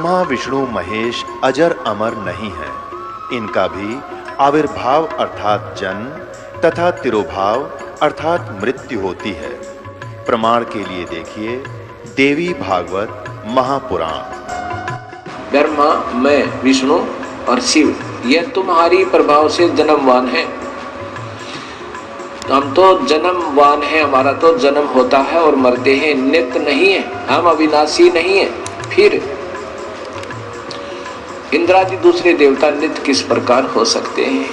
ब्रह्मा विष्णु महेश अजर अमर नहीं है। इनका भी आविर्भाव अर्थात जन्म तथा तिरोभाव अर्थात मृत्यु होती है। प्रमाण के लिए देखिए देवी भागवत महापुराण। ब्रह्मा, मैं, विष्णु और शिव ये तुम्हारी प्रभाव से जन्मवान है। हम तो जन्मवान है, हमारा तो जन्म होता है और मरते हैं, नित्य नहीं है, हम अविनाशी नहीं है। फिर इंद्रादि दूसरे देवता नित्य किस प्रकार हो सकते हैं?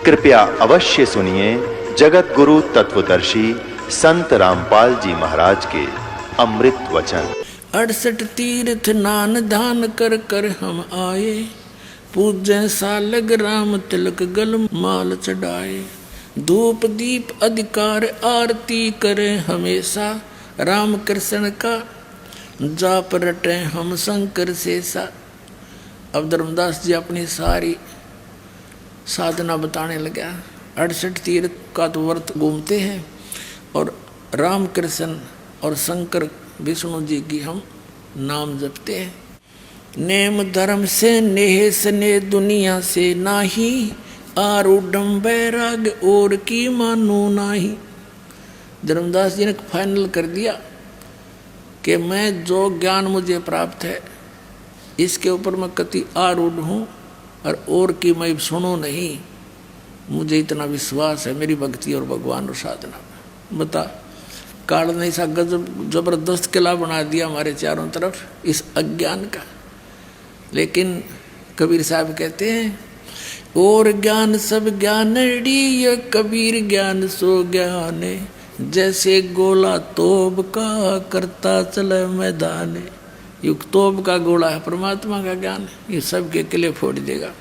कृपया अवश्य सुनिए जगत गुरु तत्वदर्शी संत रामपाल जी महाराज के अमृत वचन। 68 तीर्थ नान दान कर कर हम आए, पूजै सालग राम तिलक गल माल चढ़ाए। धूप दीप अधिकार आरती करे हमेशा, राम कृष्ण का जाप रटे हम शंकर शेषा। अब धर्मदास जी अपनी सारी साधना बताने लगा। 68 तीर्थ का तो व्रत घूमते हैं और राम कृष्ण और शंकर विष्णु जी की हम नाम जपते हैं। नेम धर्म से नेह सने दुनिया से नाही, आरूढ़ बैराग और की मानो नाही। धर्मदास जी ने फाइनल कर दिया कि मैं जो ज्ञान मुझे प्राप्त है इसके ऊपर मैं कति आरूढ़ हूँ और की मैं सुनो नहीं। मुझे इतना विश्वास है मेरी भक्ति और भगवान और साधना में। बता, काल ने ऐसा गजब जबरदस्त किला बना दिया हमारे चारों तरफ इस अज्ञान का। लेकिन कबीर साहब कहते हैं, और ज्ञान सब ज्ञानड़ी ये कबीर ज्ञान सो ज्ञान, जैसे गोला तोब का करता चले मैदान। युग तोब का गोला है परमात्मा का ज्ञान, ये सबके किले फोड़ देगा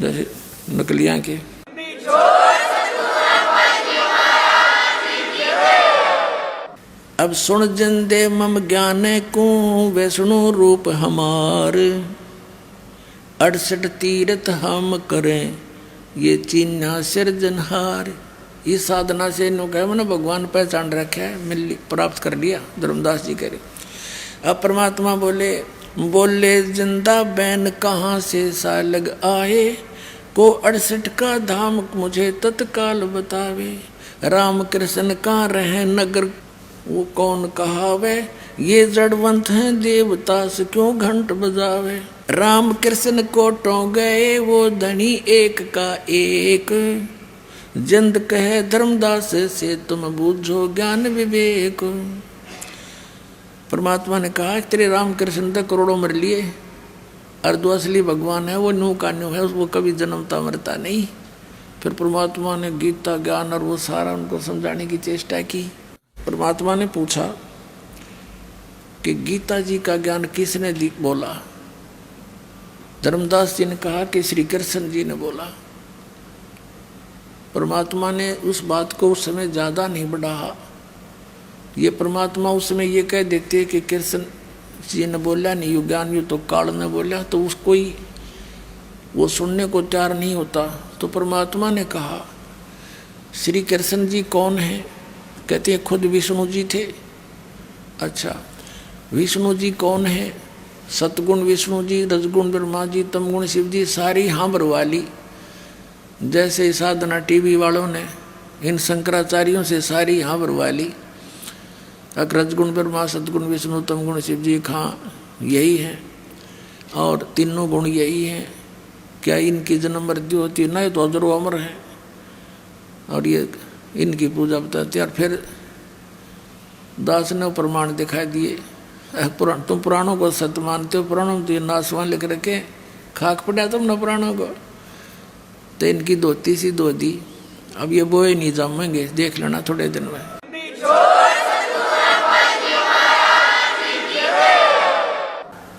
जैसे नकलियां के। अब सुन जिंदे मम ज्ञान को वैष्णु रूप हमार, 68 तीर्थ हम करें ये चिन्ह सिरजनहार। इस साधना से नो कहे मैंने भगवान पहचान रखा है, मिल प्राप्त कर लिया। धर्मदास जी करे। अब परमात्मा बोले जिंदा बैन कहाँ से सालग आए, को 68 का धाम मुझे तत्काल बतावे। राम कृष्ण का रहे नगर वो कौन कहावे, ये जड़वंत हैं देवता से क्यों घंट बजावे। राम कृष्ण को टो गए वो धनी एक का एक, जिंद कहे धर्मदास से तुम बूझो ज्ञान विवेक। परमात्मा ने कहा तेरे राम कृष्ण तक करोड़ों मर लिए और जो असली भगवान है वो न्यू का न्यू है, वो कभी जन्मता मरता नहीं। फिर परमात्मा ने गीता ज्ञान और वो सारा उनको समझाने की चेष्टा की। परमात्मा ने पूछा कि गीता जी का ज्ञान किसने बोला? धर्मदास जी ने कहा कि श्री कृष्ण जी ने बोला। परमात्मा ने उस बात को उस समय ज़्यादा नहीं बढ़ाया। ये परमात्मा उस समय ये कह देते कि कृष्ण जी ने बोला नहीं, यु ज्ञान यु तो काल ने बोला, तो उसको ही वो सुनने को तैयार नहीं होता। तो परमात्मा ने कहा श्री कृष्ण जी कौन है? कहते हैं खुद विष्णु जी थे। अच्छा, विष्णु जी कौन है? सतगुण विष्णु जी, रजगुण ब्रह्मा जी, तमगुण शिव जी, सारी हांबर वाली। जैसे साधना टीवी वालों ने इन शंकराचार्यों से सारी हांबर वाली। रजगुण ब्रह्मा, सतगुण विष्णु, तमगुण शिव जी, खां यही है और तीनों गुण यही हैं। क्या इनकी जन्म मृत्यु होती है? नहीं, तो अजरो अमर है और ये इनकी पूजा बताते। और फिर दास ने प्रमाण दिखाई दिए। तुम पुराणों को सत्य मानते हो, पुराणों में तो ये नासवान लिख रखे, खाक पड़ा तुम न पुराणों को। तो इनकी धोती सी धो दी। अब ये बोए नहीं जमेंगे, देख लेना थोड़े दिन में।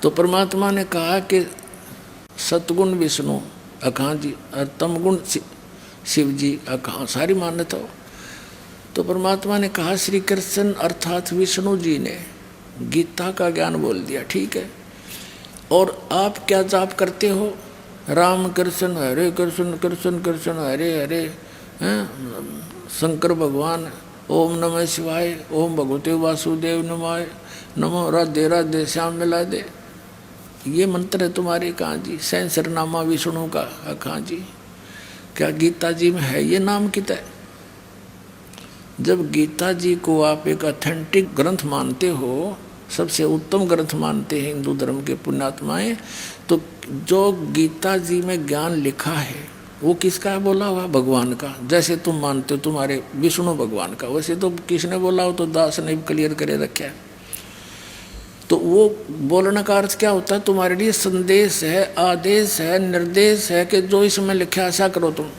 तो परमात्मा ने कहा कि सतगुण विष्णु अखां जी और तमगुण शिव जी अखां सारी मान्यता हो। तो परमात्मा ने कहा श्री कृष्ण अर्थात विष्णु जी ने गीता का ज्ञान बोल दिया, ठीक है। और आप क्या जाप करते हो? राम कृष्ण हरे कृष्ण कृष्ण कृष्ण हरे हरे, शंकर भगवान ओम नमः शिवाय, ओम भगवते वासुदेव नमाय नमो, राधे राधे श्याम मिला दे। ये मंत्र है तुम्हारे कहाँ जी? सहस्रनामा विष्णु का कहाँ जी? क्या गीता जी में है ये नाम किता है? जब गीता जी को आप एक ऑथेंटिक ग्रंथ मानते हो, सबसे उत्तम ग्रंथ मानते हैं हिंदू धर्म के पुण्यात्माएं, तो जो गीता जी में ज्ञान लिखा है वो किसका है बोला हुआ? भगवान का। जैसे तुम मानते हो तुम्हारे विष्णु भगवान का, वैसे तो किसने बोला हो? तो दास ने क्लियर करे रखा है। तो वो बोलने का अर्थ क्या होता है? तुम्हारे लिए संदेश है, आदेश है, निर्देश है कि जो इसमें लिखा ऐसा करो तुम।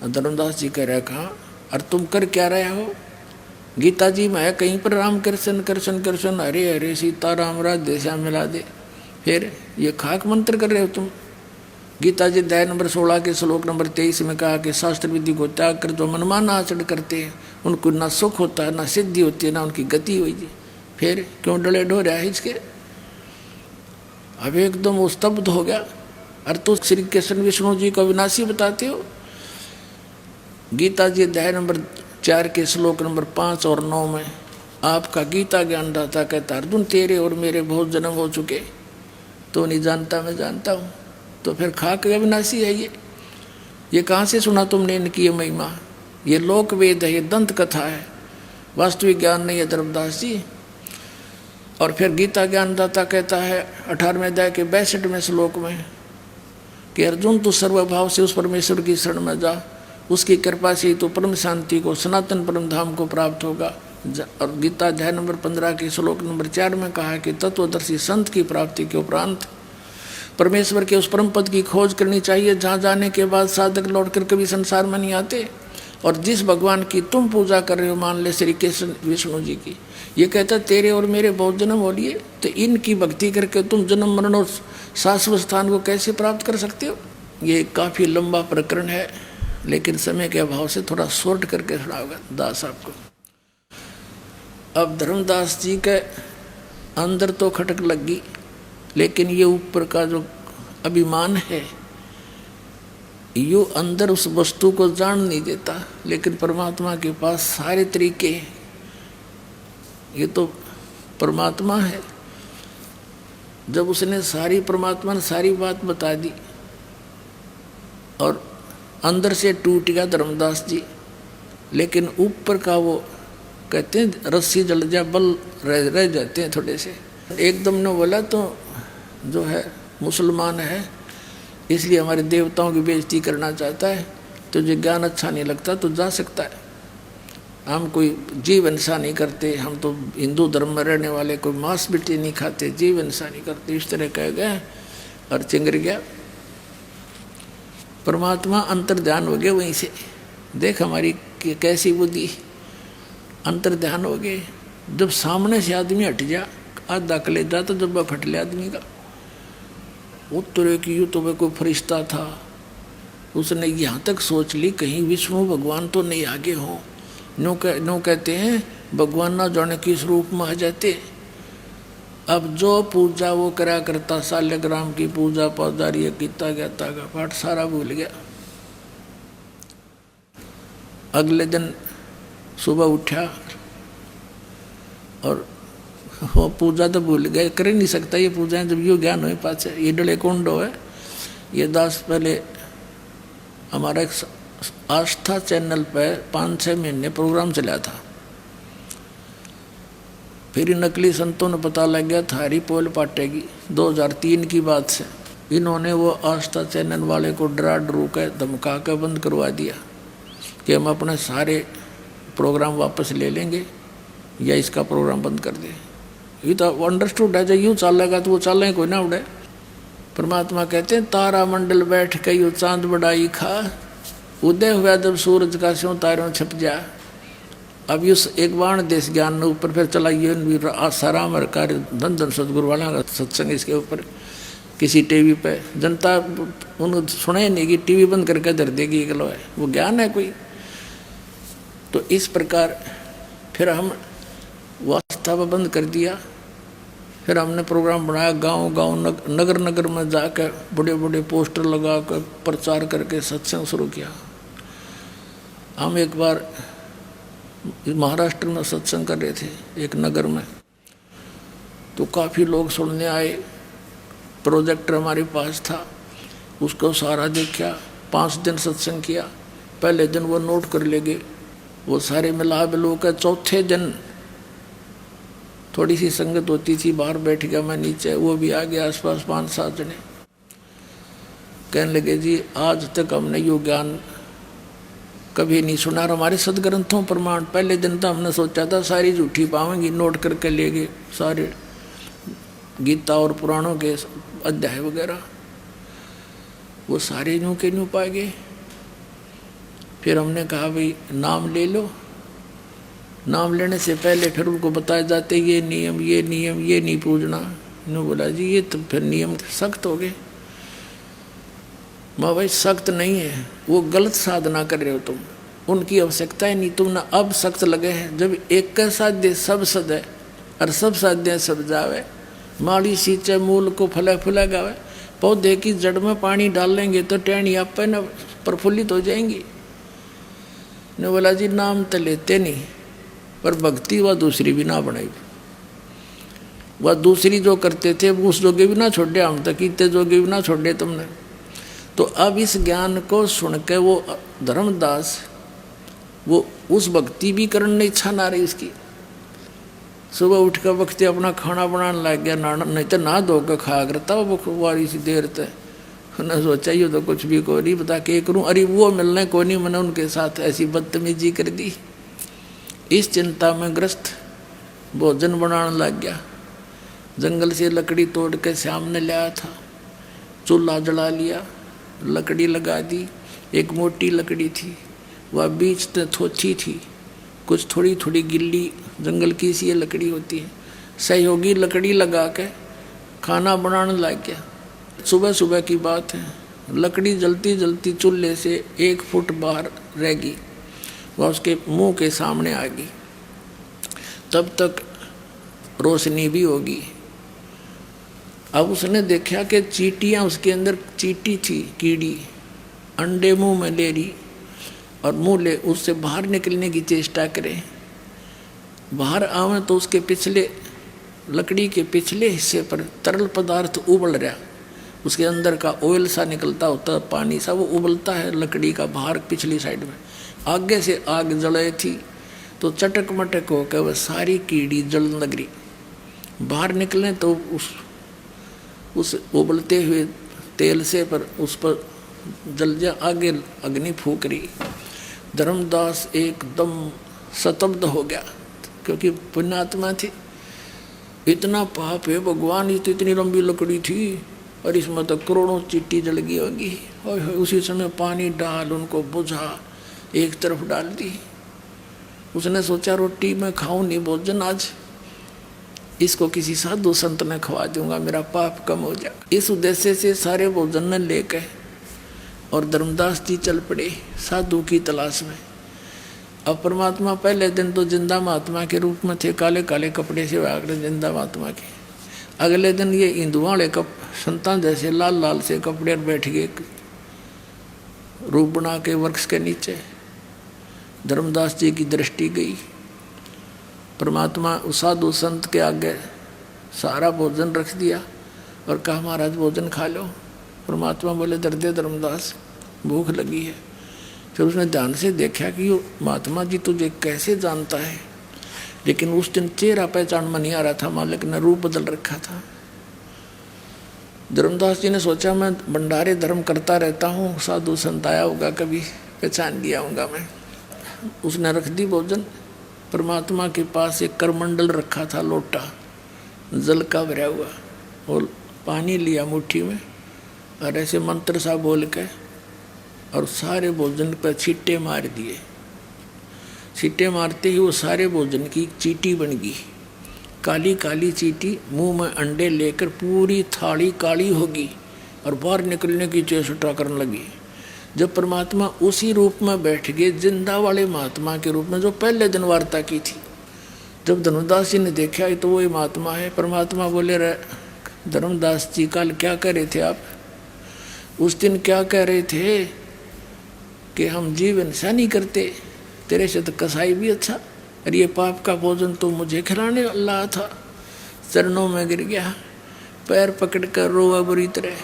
धर्मदास जी कह रहे कहा, और तुम कर क्या रहे हो? गीता जी में है कहीं पर राम कृष्ण कृष्ण कृष्ण हरे हरे सीता राम राधे श्याम मिला दे, फिर ये खाक मंत्र कर रहे हो तुम। गीता जी अध्याय नंबर 16 के श्लोक नंबर 23 में कहा कि शास्त्र विधि को त्याग कर जो मनमाना आचरण करते हैं उनको ना सुख होता है, ना सिद्धि होती है, ना उनकी गति होगी। फिर क्यों डले डो रहा है इसके? अब एकदम वो स्तब्ध हो गया। अरे तो श्री कृष्ण विष्णु जी को अविनाशी बताते हो। गीता जी अध्याय नंबर 4 के श्लोक नंबर 5 और 9 में आपका गीता ज्ञान दाता कहता अर्जुन तेरे और मेरे बहुत जन्म हो चुके, तो नहीं जानता मैं जानता हूँ। तो फिर खाक अविनाशी है ये कहाँ से सुना तुमने इनकी महिमा? ये लोक वेद है, ये दंत कथा है, वास्तविक ज्ञान नहीं है धर्मदास जी। और फिर गीता ज्ञानदाता कहता है 18वें अध्याय के 62वें श्लोक में कि अर्जुन तू सर्वभाव से उस परमेश्वर की शरण में जा, उसकी कृपा से तो परम शांति को, सनातन परम धाम को प्राप्त होगा। और गीता अध्याय नंबर 15 के श्लोक नंबर 4 में कहा है कि तत्वदर्शी संत की प्राप्ति के उपरांत परमेश्वर के उस परम पद की खोज करनी चाहिए जहाँ जाने के बाद साधक लौटकर कभी संसार में नहीं आते। और जिस भगवान की तुम पूजा कर रहे हो, मान ले श्री कृष्ण विष्णु जी की, ये कहता तेरे और मेरे बहुत जन्म हो लिए, तो इनकी भक्ति करके तुम जन्म मरण और शाश्वत स्थान को कैसे प्राप्त कर सकते हो? ये काफ़ी लंबा प्रकरण है, लेकिन समय के अभाव से थोड़ा शॉर्ट करके सुनाऊंगा दास आपको। अब धर्मदास जी के अंदर तो खटक लगी, लेकिन ये ऊपर का जो अभिमान है यो अंदर उस वस्तु को जान नहीं देता। लेकिन परमात्मा के पास सारे तरीके, ये तो परमात्मा है। जब उसने परमात्मा ने सारी बात बता दी और अंदर से टूट गया धर्मदास जी, लेकिन ऊपर का वो कहते हैं रस्सी जल जा बल रह जाते हैं थोड़े से। एकदम ने बोला तो जो है मुसलमान है, इसलिए हमारे देवताओं की बेइज्जती करना चाहता है, तो जो ज्ञान अच्छा नहीं लगता तो जा सकता है। हम कोई जीव हिंसा नहीं करते, हम तो हिंदू धर्म में रहने वाले कोई मांस बिट्टी नहीं खाते, जीव हिंसा नहीं करते, इस तरह कह गए और चिंगर गया। परमात्मा अंतर ध्यान हो गए वहीं से। देख हमारी कैसी बुद्धि, अंतर ध्यान हो गए। जब सामने से आदमी हट जा, आधा कलेजा तो जब फट ले आदमी का, उत्तरे की यूँ तो वह कोई फरिश्ता था, उसने यहाँ तक सोच ली कहीं विष्णु भगवान तो नहीं आगे हों। नो कहते हैं भगवान ना जाने किस रूप में आ जाते। अब जो पूजा वो करा करता, शालिग्राम की पूजा पौधारी गीता ज्ञाता का पाठ सारा भूल गया। अगले दिन सुबह उठा और वो पूजा तो भूल गए, कर ही नहीं सकता ये पूजा जब यो ज्ञान हो पास। ये डले कुंडो है। ये दास पहले हमारा एक आस्था चैनल पे 5-6 महीने प्रोग्राम चला था। फिर नकली संतों ने पता लग गया था हरी पोल पाटेगी। 2003 की बात से इन्होंने वो आस्था चैनल वाले को डरा डरू के धमका के बंद करवा दिया कि हम अपने सारे प्रोग्राम वापस ले लेंगे या इसका प्रोग्राम बंद कर दें। ये तो अंडरस्टूड है, जब यूँ चलेगा तो वो चलें कोई ना उड़े। परमात्मा कहते हैं तारा मंडल बैठ के यू चांद बढ़ाई खा, उदय हुआ जब सूरज का स्यों तारों छप जा। अब इस एक बाण देश ज्ञान ने ऊपर फिर चलाइए सारा मरकार धन धन सदगुरु वाला का सत्संग इसके ऊपर किसी टीवी पे जनता उन सुने नहीं कि टीवी बंद करके धर देगी गलो है, वो ज्ञान है कोई। तो इस प्रकार फिर हम वास्ता बंद कर दिया। फिर हमने प्रोग्राम बनाया गांव गांव नगर नगर में जाकर बड़े बड़े पोस्टर लगा कर प्रचार करके सत्संग शुरू किया। हम एक बार महाराष्ट्र में सत्संग कर रहे थे एक नगर में, तो काफ़ी लोग सुनने आए। प्रोजेक्टर हमारे पास था, उसको सारा देखा। 5 दिन सत्संग किया। पहले दिन वो नोट कर ले गए, वो सारे मिला बिलो कर। चौथे दिन थोड़ी सी संगत होती थी, बाहर बैठ गया मैं नीचे, वो भी आ गया आसपास 5-7 जने। कहने लगे जी आज तक हमने यो ज्ञान कभी नहीं सुना, और हमारे सदग्रंथों प्रमाण। पहले दिन तो हमने सोचा था सारी झूठी पावेंगी, नोट करके ले गए सारे गीता और पुराणों के अध्याय वगैरह, वो सारे यूं के यूं पा गए। फिर हमने कहा भाई नाम ले लो। नाम लेने से पहले फिर उनको बताए जाते ये नियम ये नियम, ये नहीं पूजना। इन्होंने बोला जी ये तो फिर नियम सख्त हो गए। माँ भाई सख्त नहीं है, वो गलत साधना कर रहे हो तुम, उनकी आवश्यकता ही नहीं। तुम ना अब सख्त लगे हैं। जब एक का साध्य सब सद है और सब साध्य सब जावे, माली सींचे मूल को फले फुले गावे। पौधे की जड़ में पानी डाल लेंगे तो टहनी आप पे न प्रफुल्लित हो जाएंगी। ने बोला जी नाम तो लेते नहीं, पर भक्ति वह दूसरी भी ना बनाई। वह दूसरी जो करते थे वो उस जोगे भी ना छोड़े, हम तक इतने जोगे भी ना छोड़े तुमने। तो अब इस ज्ञान को सुन के वो धर्मदास वो उस भक्ति भी करने इच्छा ना रही उसकी। सुबह उठ कर वक्त अपना खाना बनाने लग गया, नहीं तो ना धो कर खाया करता वो वारी सी देर तक। उन्हें सोचा ये तो कुछ भी को नहीं बता के करूँ, अरे वो मिलने को नहीं, मैंने उनके साथ ऐसी बदतमीजी कर दी। इस चिंता में ग्रस्त भोजन बनाने लग गया। जंगल से लकड़ी तोड़ के सामने लाया था, चूल्हा जला लिया, लकड़ी लगा दी। एक मोटी लकड़ी थी, वह बीच में थोची थी, कुछ थोड़ी थोड़ी गिल्ली जंगल की सी लकड़ी होती है। सहयोगी लकड़ी लगा के खाना बनाने लग गया। सुबह सुबह की बात है, लकड़ी जलती जलती चूल्हे से 1 फुट बाहर रह गई, वह उसके मुंह के सामने आ गई। तब तक रोशनी भी होगी। अब उसने देखा कि चींटियाँ उसके अंदर चींटी थी, कीड़ी अंडे मुंह में ले रही और मुंह ले उससे बाहर निकलने की चेष्टा करे। बाहर आवे तो उसके पिछले लकड़ी के पिछले हिस्से पर तरल पदार्थ उबल रहा, उसके अंदर का ऑयल सा निकलता होता है, पानी सा, वो उबलता है लकड़ी का बाहर पिछली साइड में। आगे से आग जले थी तो चटक मटक होकर वह सारी कीड़ी जलने लग रही। बाहर निकले तो उस उबलते हुए तेल से पर उस पर जल जा, आगे अग्नि फूक रही। धर्मदास एकदम स्तब्ध हो गया, क्योंकि पुण्यात्मा थी। इतना पाप है भगवान, ये तो इतनी लंबी लकड़ी थी और इसमें तो करोड़ों चींटी जल गई होगी। और उसी समय पानी डाल उनको बुझा, एक तरफ डाल दी। उसने सोचा रोटी मैं खाऊं नहीं भोजन आज, इसको किसी साधु संत ने खवा दूंगा, मेरा पाप कम हो जाएगा। इस उद्देश्य से सारे भोजन ने लेकर और धर्मदास जी चल पड़े साधु की तलाश में। अब परमात्मा पहले दिन तो जिंदा महात्मा के रूप में थे, काले काले कपड़े से आकर जिंदा महात्मा के। अगले दिन ये हिंदुओं वाले संतान जैसे लाल लाल से कपड़े बैठ गए रूप बना के वृक्ष के नीचे। धर्मदास जी की दृष्टि गई, परमात्मा उस साधु संत के आगे सारा भोजन रख दिया और कहा महाराज भोजन खा लो। परमात्मा बोले दर्दे धर्मदास भूख लगी है। फिर उसने ध्यान से देखा कि यो महात्मा जी तुझे कैसे जानता है, लेकिन उस दिन चेहरा पहचान में नहीं आ रहा था, मालिक ने रूप बदल रखा था। धर्मदास जी ने सोचा मैं भंडारे धर्म करता रहता हूँ, साधु संत आया होगा कभी पहचान लिया होगा मैं। उसने रख दी भोजन। परमात्मा के पास एक करमंडल रखा था, लोटा जल का भरा हुआ, और पानी लिया मुट्ठी में और ऐसे मंत्र सा बोल के और सारे भोजन पर छींटे मार दिए। छींटे मारते ही वो सारे भोजन की चींटी बन गई, काली काली चींटी। मुंह में अंडे लेकर पूरी थाली काली होगी और बाहर निकलने की चेष्टा करने लगी। जब परमात्मा उसी रूप में बैठ गए, जिंदा वाले महात्मा के रूप में, जो पहले दिन वार्ता की थी। जब धर्मदास जी ने देखा तो वही महात्मा है। परमात्मा बोले रहे धर्मदास जी कल क्या कह रहे थे आप? उस दिन क्या कह रहे थे कि हम जीव हिंसा नहीं करते, तेरे से तो कसाई भी अच्छा, और ये पाप का भोजन तो मुझे खिलाने अल्लाह था। चरणों में गिर गया, पैर पकड़कर रोआ बुरी तरह।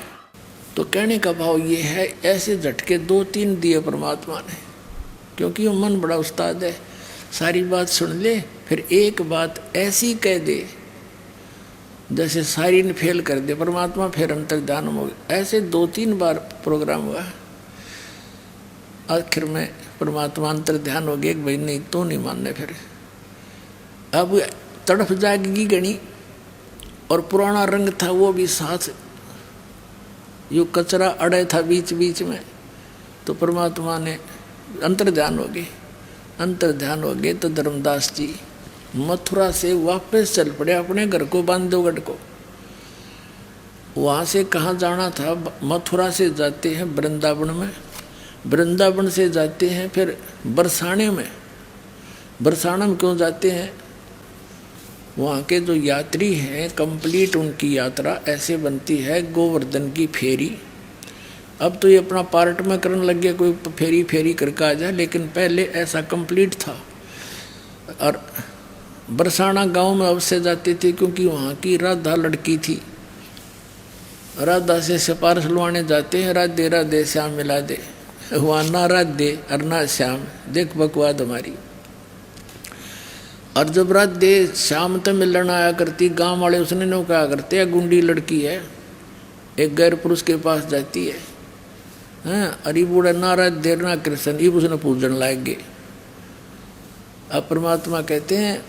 तो कहने का भाव ये है, ऐसे झटके 2-3 दिए परमात्मा ने, क्योंकि वो मन बड़ा उस्ताद है, सारी बात सुन ले फिर एक बात ऐसी कह दे जैसे सारी ने फेल कर दे, परमात्मा फिर अंतर्ध्यान हो गया। ऐसे 2-3 बार प्रोग्राम हुआ, आखिर में परमात्मा अंतर्ध्यान हो गया कि भाई नहीं तो नहीं मानने। फिर अब तड़फ जाएगी गणी, और पुराना रंग था वो भी साथ, यो कचरा अड़े था बीच बीच में, तो परमात्मा ने अंतर्ध्यान हो गए। अंतर्ध्यान हो गए तो धर्मदास जी मथुरा से वापस चल पड़े अपने घर को, बांधवगढ़ को। वहाँ से कहाँ जाना था, मथुरा से जाते हैं वृंदावन में, वृंदावन से जाते हैं फिर बरसाने में। बरसाना में क्यों जाते हैं, वहाँ के जो यात्री हैं कंप्लीट उनकी यात्रा ऐसे बनती है गोवर्धन की फेरी। अब तो ये अपना पार्ट में करने लग गया, कोई फेरी फेरी करके आ जाए, लेकिन पहले ऐसा कंप्लीट था। और बरसाना गांव में अवश्य जाते थे, क्योंकि वहाँ की राधा लड़की थी। राधा से सिफारिश लुआने जाते हैं, राधे राधे श्याम मिला दे, वहाँ ना राधे और ना श्याम, देख बकवाद हमारी। और जब राधे श्याम तो मिलन आया करती, गांव वाले उसने नो कहा करते, गुंडी लड़की है, एक गैर पुरुष के पास जाती है, अरे बूढ़ा ना राधे ना कृष्ण, ये उसने पूजन लाएंगे। अब परमात्मा कहते हैं,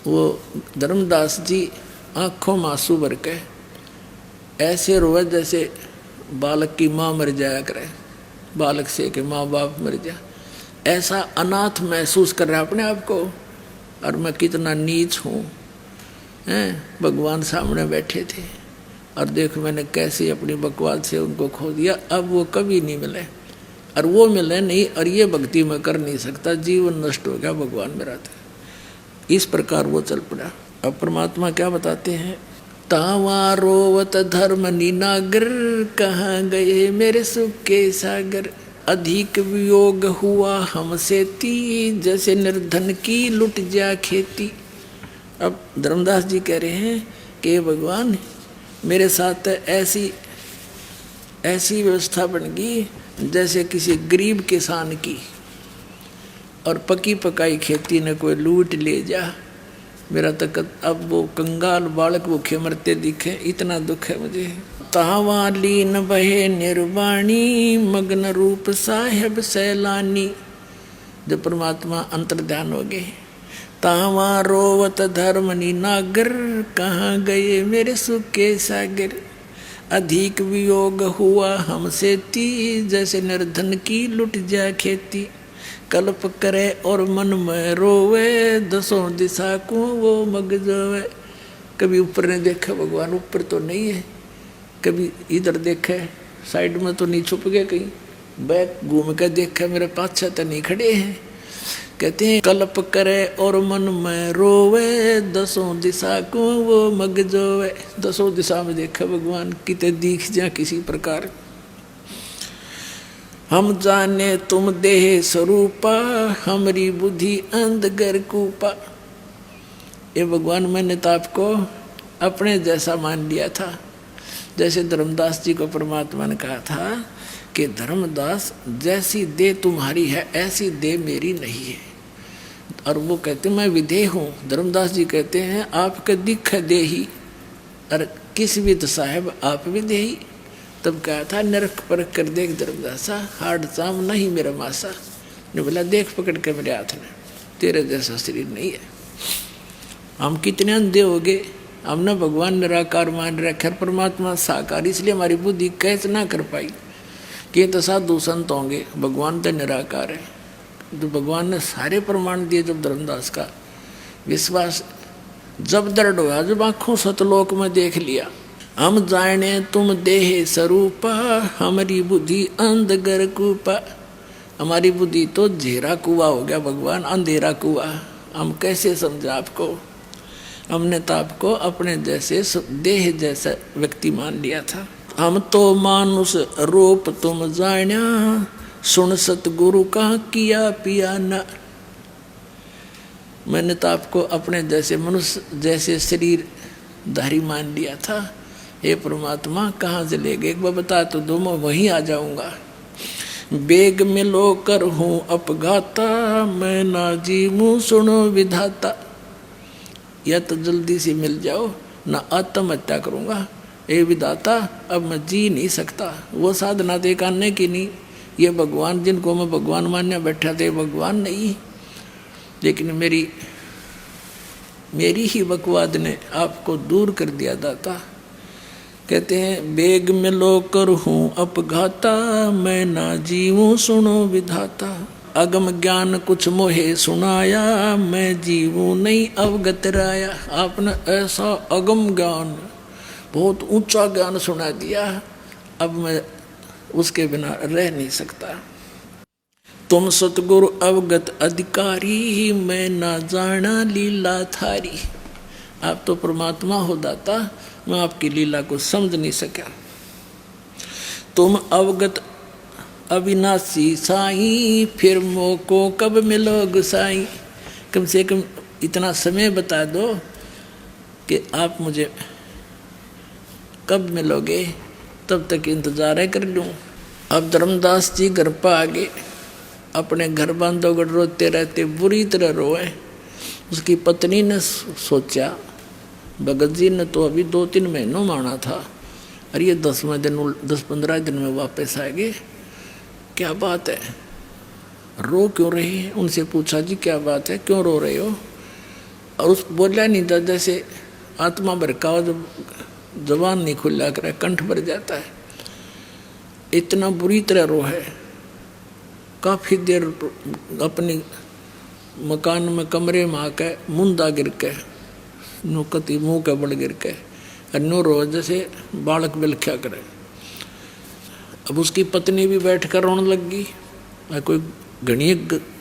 वो धर्मदास जी आंखों में आंसू भर के ऐसे रोए जैसे बालक की माँ मर जाया करे, बालक से कि माँ बाप मर जा, ऐसा अनाथ महसूस कर रहा है अपने आप को, और मैं कितना नीच हूँ। भगवान सामने बैठे थे और देखो मैंने कैसे अपनी बकवाद से उनको खो दिया, अब वो कभी नहीं मिले, और वो मिले नहीं, और ये भक्ति में कर नहीं सकता, जीवन नष्ट हो गया, भगवान मेरा था। इस प्रकार वो चल पड़ा। अब परमात्मा क्या बताते हैं, तावा रोवत धर्म नीनागर, कहाँ गए मेरे सुख के सागर, अधिक वियोग हुआ हमसे ती, जैसे निर्धन की लुट जा खेती। अब धर्मदास जी कह रहे हैं कि भगवान मेरे साथ ऐसी ऐसी व्यवस्था बन गई जैसे किसी गरीब किसान की, और पकी पकाई खेती ने कोई लूट ले जा, मेरा तक अब वो कंगाल बालक भूखे मरते दिखे, इतना दुख है मुझे। तावा लीन बहे निर्वाणी, मग्न रूप साहेब सैलानी। जब परमात्मा अंतर्ध्यान हो गए, तावा रोवत धर्म नीनागर, कहाँ गए मेरे सुख के सागर, अधिक वियोग हुआ हमसे ती, जैसे निर्धन की लुट जा खेती, कल्प करे और मन में रोवे, दसों दिशा को वो मग जावे। कभी ऊपर ने देखा, भगवान ऊपर तो नहीं है, कभी इधर देखे, साइड में तो नहीं छुप गए, कहीं बैक घूम कर देखा, मेरे पाछे तो नहीं खड़े हैं। कहते हैं कल्प करे और मन में रोवे, दसों दिशा को वो मग जावे। दसों दिशा में देखा भगवान, कितने दिख जा किसी प्रकार। हम जाने तुम देह स्वरूपा, हमारी बुद्धि अंधगर कूपा। ये भगवान मैंने तो आपको अपने जैसा मान लिया था, जैसे धर्मदास जी को परमात्मा ने कहा था कि धर्मदास जैसी देह तुम्हारी है ऐसी देह मेरी नहीं है। और वो कहते मैं विदेह हूँ, धर्मदास जी कहते हैं आपके दिख है देही, और किस विद साहेब आप विदेही। तब कहा था नरक परख कर देख धर्मदासा, हार्ड चाम नहीं मेरा मासा। ने बोला देख पकड़ के मेरे हाथ में, तेरे जैसा शरीर नहीं है। हम कितने अंधे हो गए, हमने भगवान निराकार मान रखा, परमात्मा साकार, इसलिए हमारी बुद्धि कैच ना कर पाई कि तो साधु संत होंगे, भगवान तो निराकार है। तो भगवान ने सारे प्रमाण दिए। जब धर्मदास का विश्वास जब दृढ़ हुआ, जब आंखों सतलोक में देख लिया, हम जाने तुम देह स्वरूपा, हमारी बुद्धि अंधगर कूपा। हमारी बुद्धि तो झेरा कुआ हो गया भगवान, अंधेरा कुआ। हम कैसे समझा आपको, हमने तो आपको अपने जैसे देह जैसा व्यक्ति मान लिया था। हम तो मानुष रूप तुम जान्या, सुन सतगुरु का किया पिया न। मैंने तो आपको अपने जैसे मनुष्य जैसे शरीर धारी मान लिया था। हे परमात्मा कहाँ से ले गए, एक बार बता तो दो, मैं वहीं आ जाऊंगा। बेग में लो कर हूँ अपघाता, मैं ना जीवूं सुनो विधाता। या तो जल्दी से मिल जाओ, ना आत्महत्या करूँगा। ए विधाता अब मैं जी नहीं सकता। वो साधना दे करने की नहीं, ये भगवान जिनको मैं भगवान मानने बैठा थे भगवान नहीं, लेकिन मेरी ही बकवाद ने आपको दूर कर दिया दाता। कहते हैं बेग में लो कर हूँ अपघाता, मैं ना जीवूं सुनो विधाता। अगम ज्ञान कुछ मोहे सुनाया, मैं जीवूं नहीं अवगत राया। आपने ऐसा अगम ज्ञान, बहुत ऊंचा ज्ञान सुना दिया, अब मैं उसके बिना रह नहीं सकता। तुम सतगुरु अवगत अधिकारी, मैं ना जाना लीला थारी। आप तो परमात्मा हो दाता, मैं आपकी लीला को समझ नहीं सका। तुम अवगत अविनाशी साईं, फिर मोको कब मिलो गुसाई। कम से कम इतना समय बता दो कि आप मुझे कब मिलोगे, तब तक इंतजार कर लूँ। अब धर्मदास जी घर पर आ गए, अपने घर बांधोगढ़ रोते रहते बुरी तरह रोए। उसकी पत्नी ने सोचा, भगत जी ने तो अभी 2-3 महीनों माना था, अरे ये 10-15 दिन में वापस आ गए, क्या बात है, रो क्यों रही है। उनसे पूछा जी क्या बात है, क्यों रो रहे हो। और उस बोला नहीं था, जैसे आत्मा भड़का हो, जब जबान नहीं खुला करे कंठ भर जाता है, इतना बुरी तरह रो है। काफ़ी देर अपनी मकान में कमरे में आके मुंदा गिर के, नुकती मुँह के बड़ गिर के नो रो, जैसे बालक बिलख्या करे। अब उसकी पत्नी भी बैठ कर रोने लग गई। कोई घनी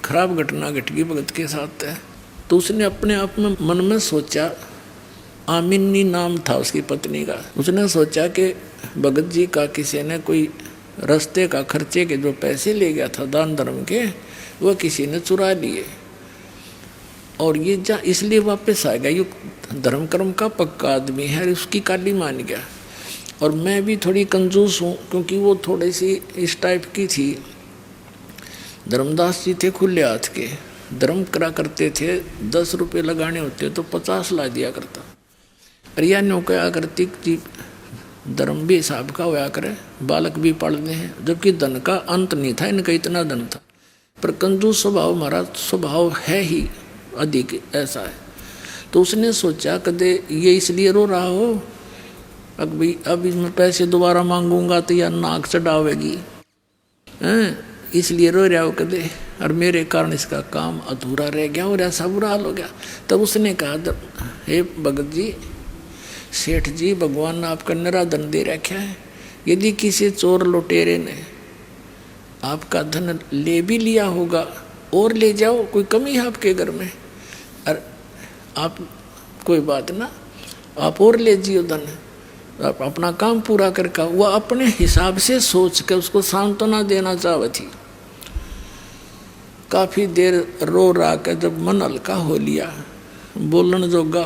खराब घटना घट गई भगत के साथ है। तो उसने अपने आप में मन में सोचा, आमिनी नाम था उसकी पत्नी का, उसने सोचा कि भगत जी का किसी ने कोई रास्ते का खर्चे के जो पैसे ले गया था दान धर्म के, वह किसी ने चुरा लिए और ये जा इसलिए वापस आ गया। ये धर्म कर्म का पक्का आदमी है, उसकी काली मान गया। और मैं भी थोड़ी कंजूस हूँ, क्योंकि वो थोड़ी सी इस टाइप की थी। धर्मदास जी थे खुले हाथ के, धर्म करा करते थे, 10 रुपये लगाने होते तो 50 ला दिया करता। रिया नो क्या करती जी, धर्म भी हिसाब का होया करे, बालक भी पढ़ने हैं, जबकि धन का अंत नहीं था, इनका इतना धन था। पर कंजूस स्वभाव हमारा स्वभाव है ही अधिक ऐसा है। तो उसने सोचा कदे ये इसलिए रो रहा हो, अब मैं पैसे दोबारा मांगूंगा तो यार नाक चढ़ावेगी, इसलिए रो रहा हो कदे, और मेरे कारण इसका काम अधूरा रह गया और ऐसा बुरा हाल हो गया। तब उसने कहा, हे भगत जी, सेठ जी, भगवान ने आपका निरा धन दे रखा है, यदि किसी चोर लुटेरे ने आपका धन ले भी लिया होगा और ले जाओ, कोई कमी है आपके घर में, और आप कोई बात ना, आप और ले जियो धन, आप अपना काम पूरा करके। वह अपने हिसाब से सोच के उसको सांत्वना देना चाहती थी। काफ़ी देर रो रहा के जब मन हल्का हो लिया, बोलन जोगा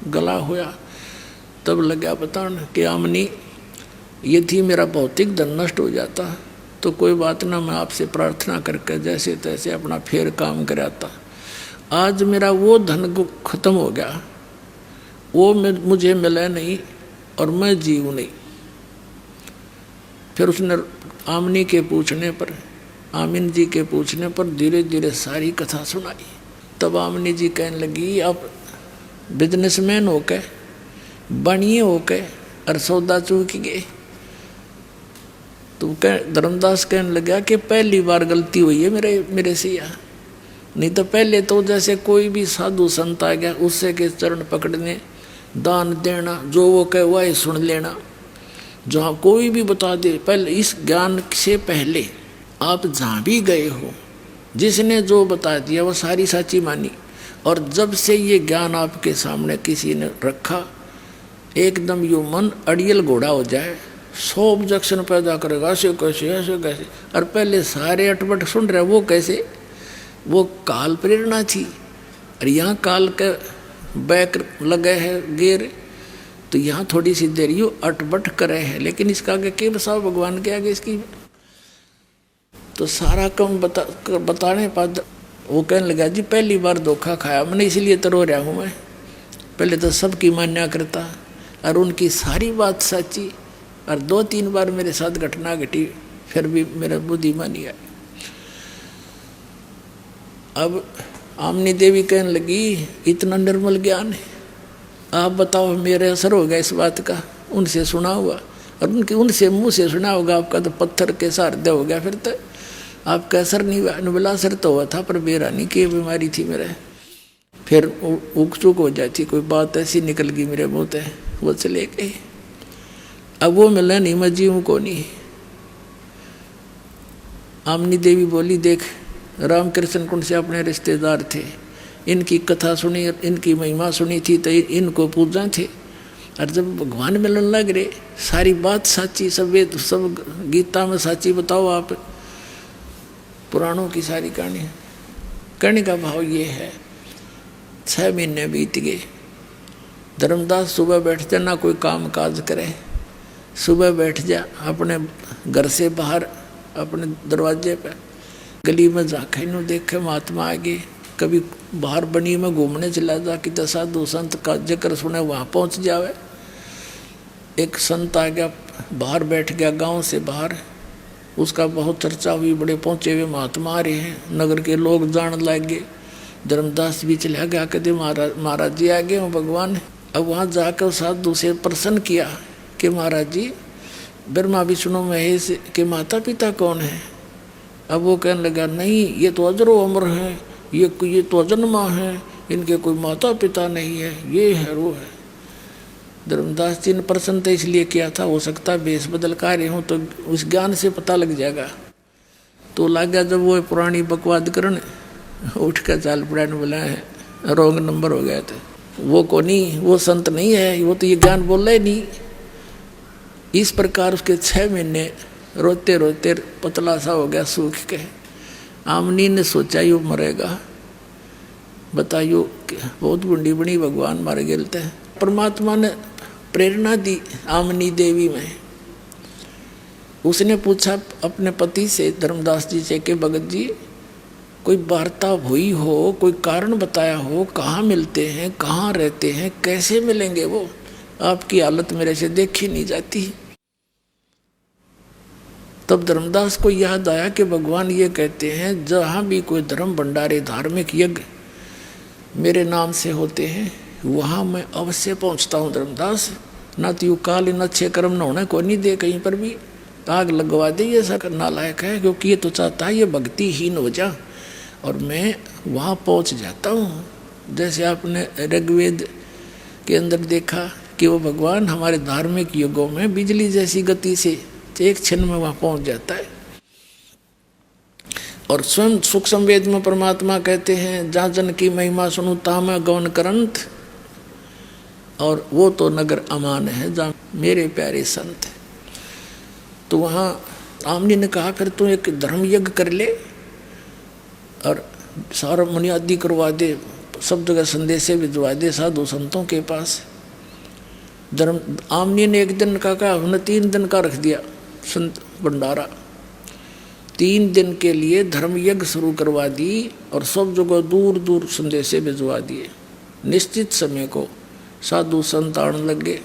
गला होया, तब लगा बताने कि आमनी यदि मेरा भौतिक धन नष्ट हो जाता तो कोई बात ना, मैं आपसे प्रार्थना करके जैसे तैसे अपना फिर काम कराता। आज मेरा वो धन खत्म हो गया, वो मुझे मिला नहीं और मैं जीव नहीं। फिर उसने आमनी के पूछने पर, आमिन जी के पूछने पर धीरे धीरे सारी कथा सुनाई। तब आमनी जी कहने लगी, आप बिजनेसमैन हो के, बनिए हो के और सौदा चूक गए। तो धर्मदास कहने लगा कि पहली बार गलती हुई है मेरे से, या नहीं तो पहले तो जैसे कोई भी साधु संत आ गया उससे के चरण पकड़ने, दान देना, जो वो कहे वह सुन लेना, जहाँ कोई भी बता दे। पहले इस ज्ञान से पहले आप जहाँ भी गए हो, जिसने जो बता दिया वो सारी सच्ची मानी। और जब से ये ज्ञान आपके सामने किसी ने रखा, एकदम यो मन अड़ियल घोड़ा हो जाए, 100 ऑब्जेक्शन पैदा करेगा, ऐसे कैसे ऐसे कैसे। और पहले सारे अटपट सुन रहे, वो कैसे, वो काल प्रेरणा थी। और यहाँ काल के बैक लगे है गेर, तो यहाँ थोड़ी सी देर यू अटबट करे है, लेकिन इसका आगे के बसाओ भगवान के आगे इसकी। तो सारा कम बताने पर वो कहने लगा जी पहली बार धोखा खाया मैंने, इसीलिए तो रो रहा हूँ मैं। पहले तो सबकी मान्या करता और उनकी सारी बात सच्ची, और 2-3 बार मेरे साथ घटना घटी फिर भी मेरा बुद्धिमान नहीं आई। अब आमनी देवी कहने लगी इतना निर्मल ज्ञान है, आप बताओ मेरे असर हो गया इस बात का। उनसे सुना हुआ और उनसे मुंह से सुना होगा, आपका तो पत्थर के सारदे हो गया, फिर तो आपका असर नहीं हुआ। अनुबला असर तो हुआ था पर मेरा नहीं, की बीमारी थी मेरे, फिर उक चुक हो जाती, कोई बात ऐसी निकल गई मेरे मुँह से, वो चले गए। अब वो मिला नहीं, मैं जीऊँ को नहीं। आमनी देवी बोली देख रामकृष्ण कुंड से अपने रिश्तेदार थे, इनकी कथा सुनी, इनकी महिमा सुनी थी तो इनको पूजा थे, और जब भगवान मिलन लग रहे सारी बात साची, सब वेद सब गीता में साची बताओ आप, पुराणों की सारी कहानी। कहने का भाव ये है 6 महीने बीत गए, धर्मदास सुबह बैठ जा, ना कोई काम काज करे, सुबह बैठ जा अपने घर से बाहर अपने दरवाजे पे गली में जाके नु देखे महात्मा आगे, कभी बाहर बनी में घूमने चला जा कि साधु संत का जिक्र सुने वहाँ पहुँच जावे। एक संत आ गया, बाहर बैठ गया गांव से बाहर, उसका बहुत चर्चा हुई, बड़े पहुँचे हुए महात्मा आ रहे हैं, नगर के लोग जान लग गए। धर्मदास भी चला गया, कहते महाराज जी आ गए हो भगवान। अब वहाँ जाकर साधु से प्रश्न किया कि महाराज जी ब्रह्मा विष्णु महेश के माता पिता कौन है? अब वो कहने लगा नहीं ये तो अजरो अमर हैं, ये तो अजन्मा है, इनके कोई माता पिता नहीं है, ये है वो है। धर्मदास जी ने प्रश्न तो इसलिए किया था, हो सकता है भेष बदल कार्य हो तो उस ज्ञान से पता लग जाएगा। तो लग गया जब वो पुरानी बकवाद करने, उठ कर चाल पड़ा ने बोला है रॉन्ग नंबर हो गया था, वो को नहीं, वो संत नहीं है, वो तो ये ज्ञान बोल रहे नहीं। इस प्रकार उसके 6 महीने रोते रोते पतला सा हो गया, सूख के। आमनी ने सोचा यू मरेगा, बताइयो बहुत गुंडी बनी भगवान मार गेलते हैं। परमात्मा ने प्रेरणा दी आमनी देवी में। उसने पूछा अपने पति से, धर्मदास जी से, कि भगत जी कोई वार्ता हुई हो, कोई कारण बताया हो, कहाँ मिलते हैं, कहाँ रहते हैं, कैसे मिलेंगे वो? आपकी हालत मेरे से देखी नहीं जाती। तब धर्मदास को याद आया कि भगवान ये कहते हैं जहाँ भी कोई धर्म भंडारे धार्मिक यज्ञ मेरे नाम से होते हैं वहाँ मैं अवश्य पहुँचता हूँ धर्मदास। ना तो यू काल न अच्छे कर्म न होने को नहीं दे, कहीं पर भी आग लगवा दे, ये ऐसा करना लायक है, क्योंकि ये तो चाहता है ये भक्तिहीन हो जा, और मैं वहाँ पहुँच जाता हूँ। जैसे आपने ऋग्वेद के अंदर देखा कि वो भगवान हमारे धार्मिक युगों में बिजली जैसी गति से एक क्षण में वहाँ पहुँच जाता है। और स्वयं सूक्ष्म वेद में परमात्मा कहते हैं जहाँ जन की महिमा सुनूं ता मैं गौन करंत, और वो तो नगर अमान है जहाँ मेरे प्यारे संत हैं। तो वहाँ आमनी ने कहा फिर तू एक धर्म यज्ञ कर ले और सारा बुनियादी करवा दे, सब जगह संदेशे भिजवा दे साधु संतों के पास। धर्म आमनी ने एक दिन का कहा, हमने 3 दिन का रख दिया संत भंडारा। 3 दिन के लिए धर्म यज्ञ शुरू करवा दी और सब जगह दूर दूर संदेशे भिजवा दिए। निश्चित समय को साधु संत आने लगे,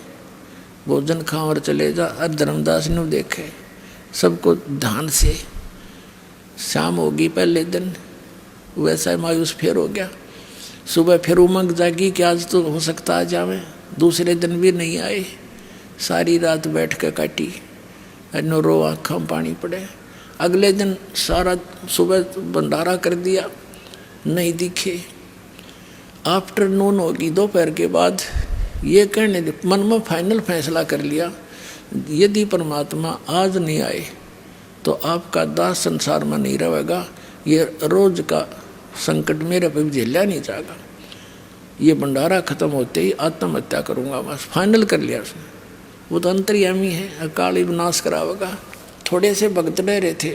भोजन खावर चले जा। और धर्मदास ने देखे सबको ध्यान से, शाम होगी पहले दिन, वैसा मायूस फिर हो गया। सुबह फिर उमंग जागी कि आज तो हो सकता आ जावे, दूसरे दिन भी नहीं आए। सारी रात बैठ कर काटी, नो रो आँखों में पानी पड़े। अगले दिन सारा सुबह भंडारा कर दिया, नहीं दिखे। आफ्टरनून होगी, दोपहर के बाद, ये कहने मन में फाइनल फैसला कर लिया यदि परमात्मा आज नहीं आए तो आपका दास संसार में नहीं रहेगा, ये रोज का संकट मेरे पे झेला नहीं जाएगा, ये भंडारा खत्म होते ही आत्महत्या करूँगा। बस फाइनल कर लिया उसने। वो तो अंतर्यामी है, अकाल ही विनाश करावेगा। थोड़े से भक्त रह रहे थे,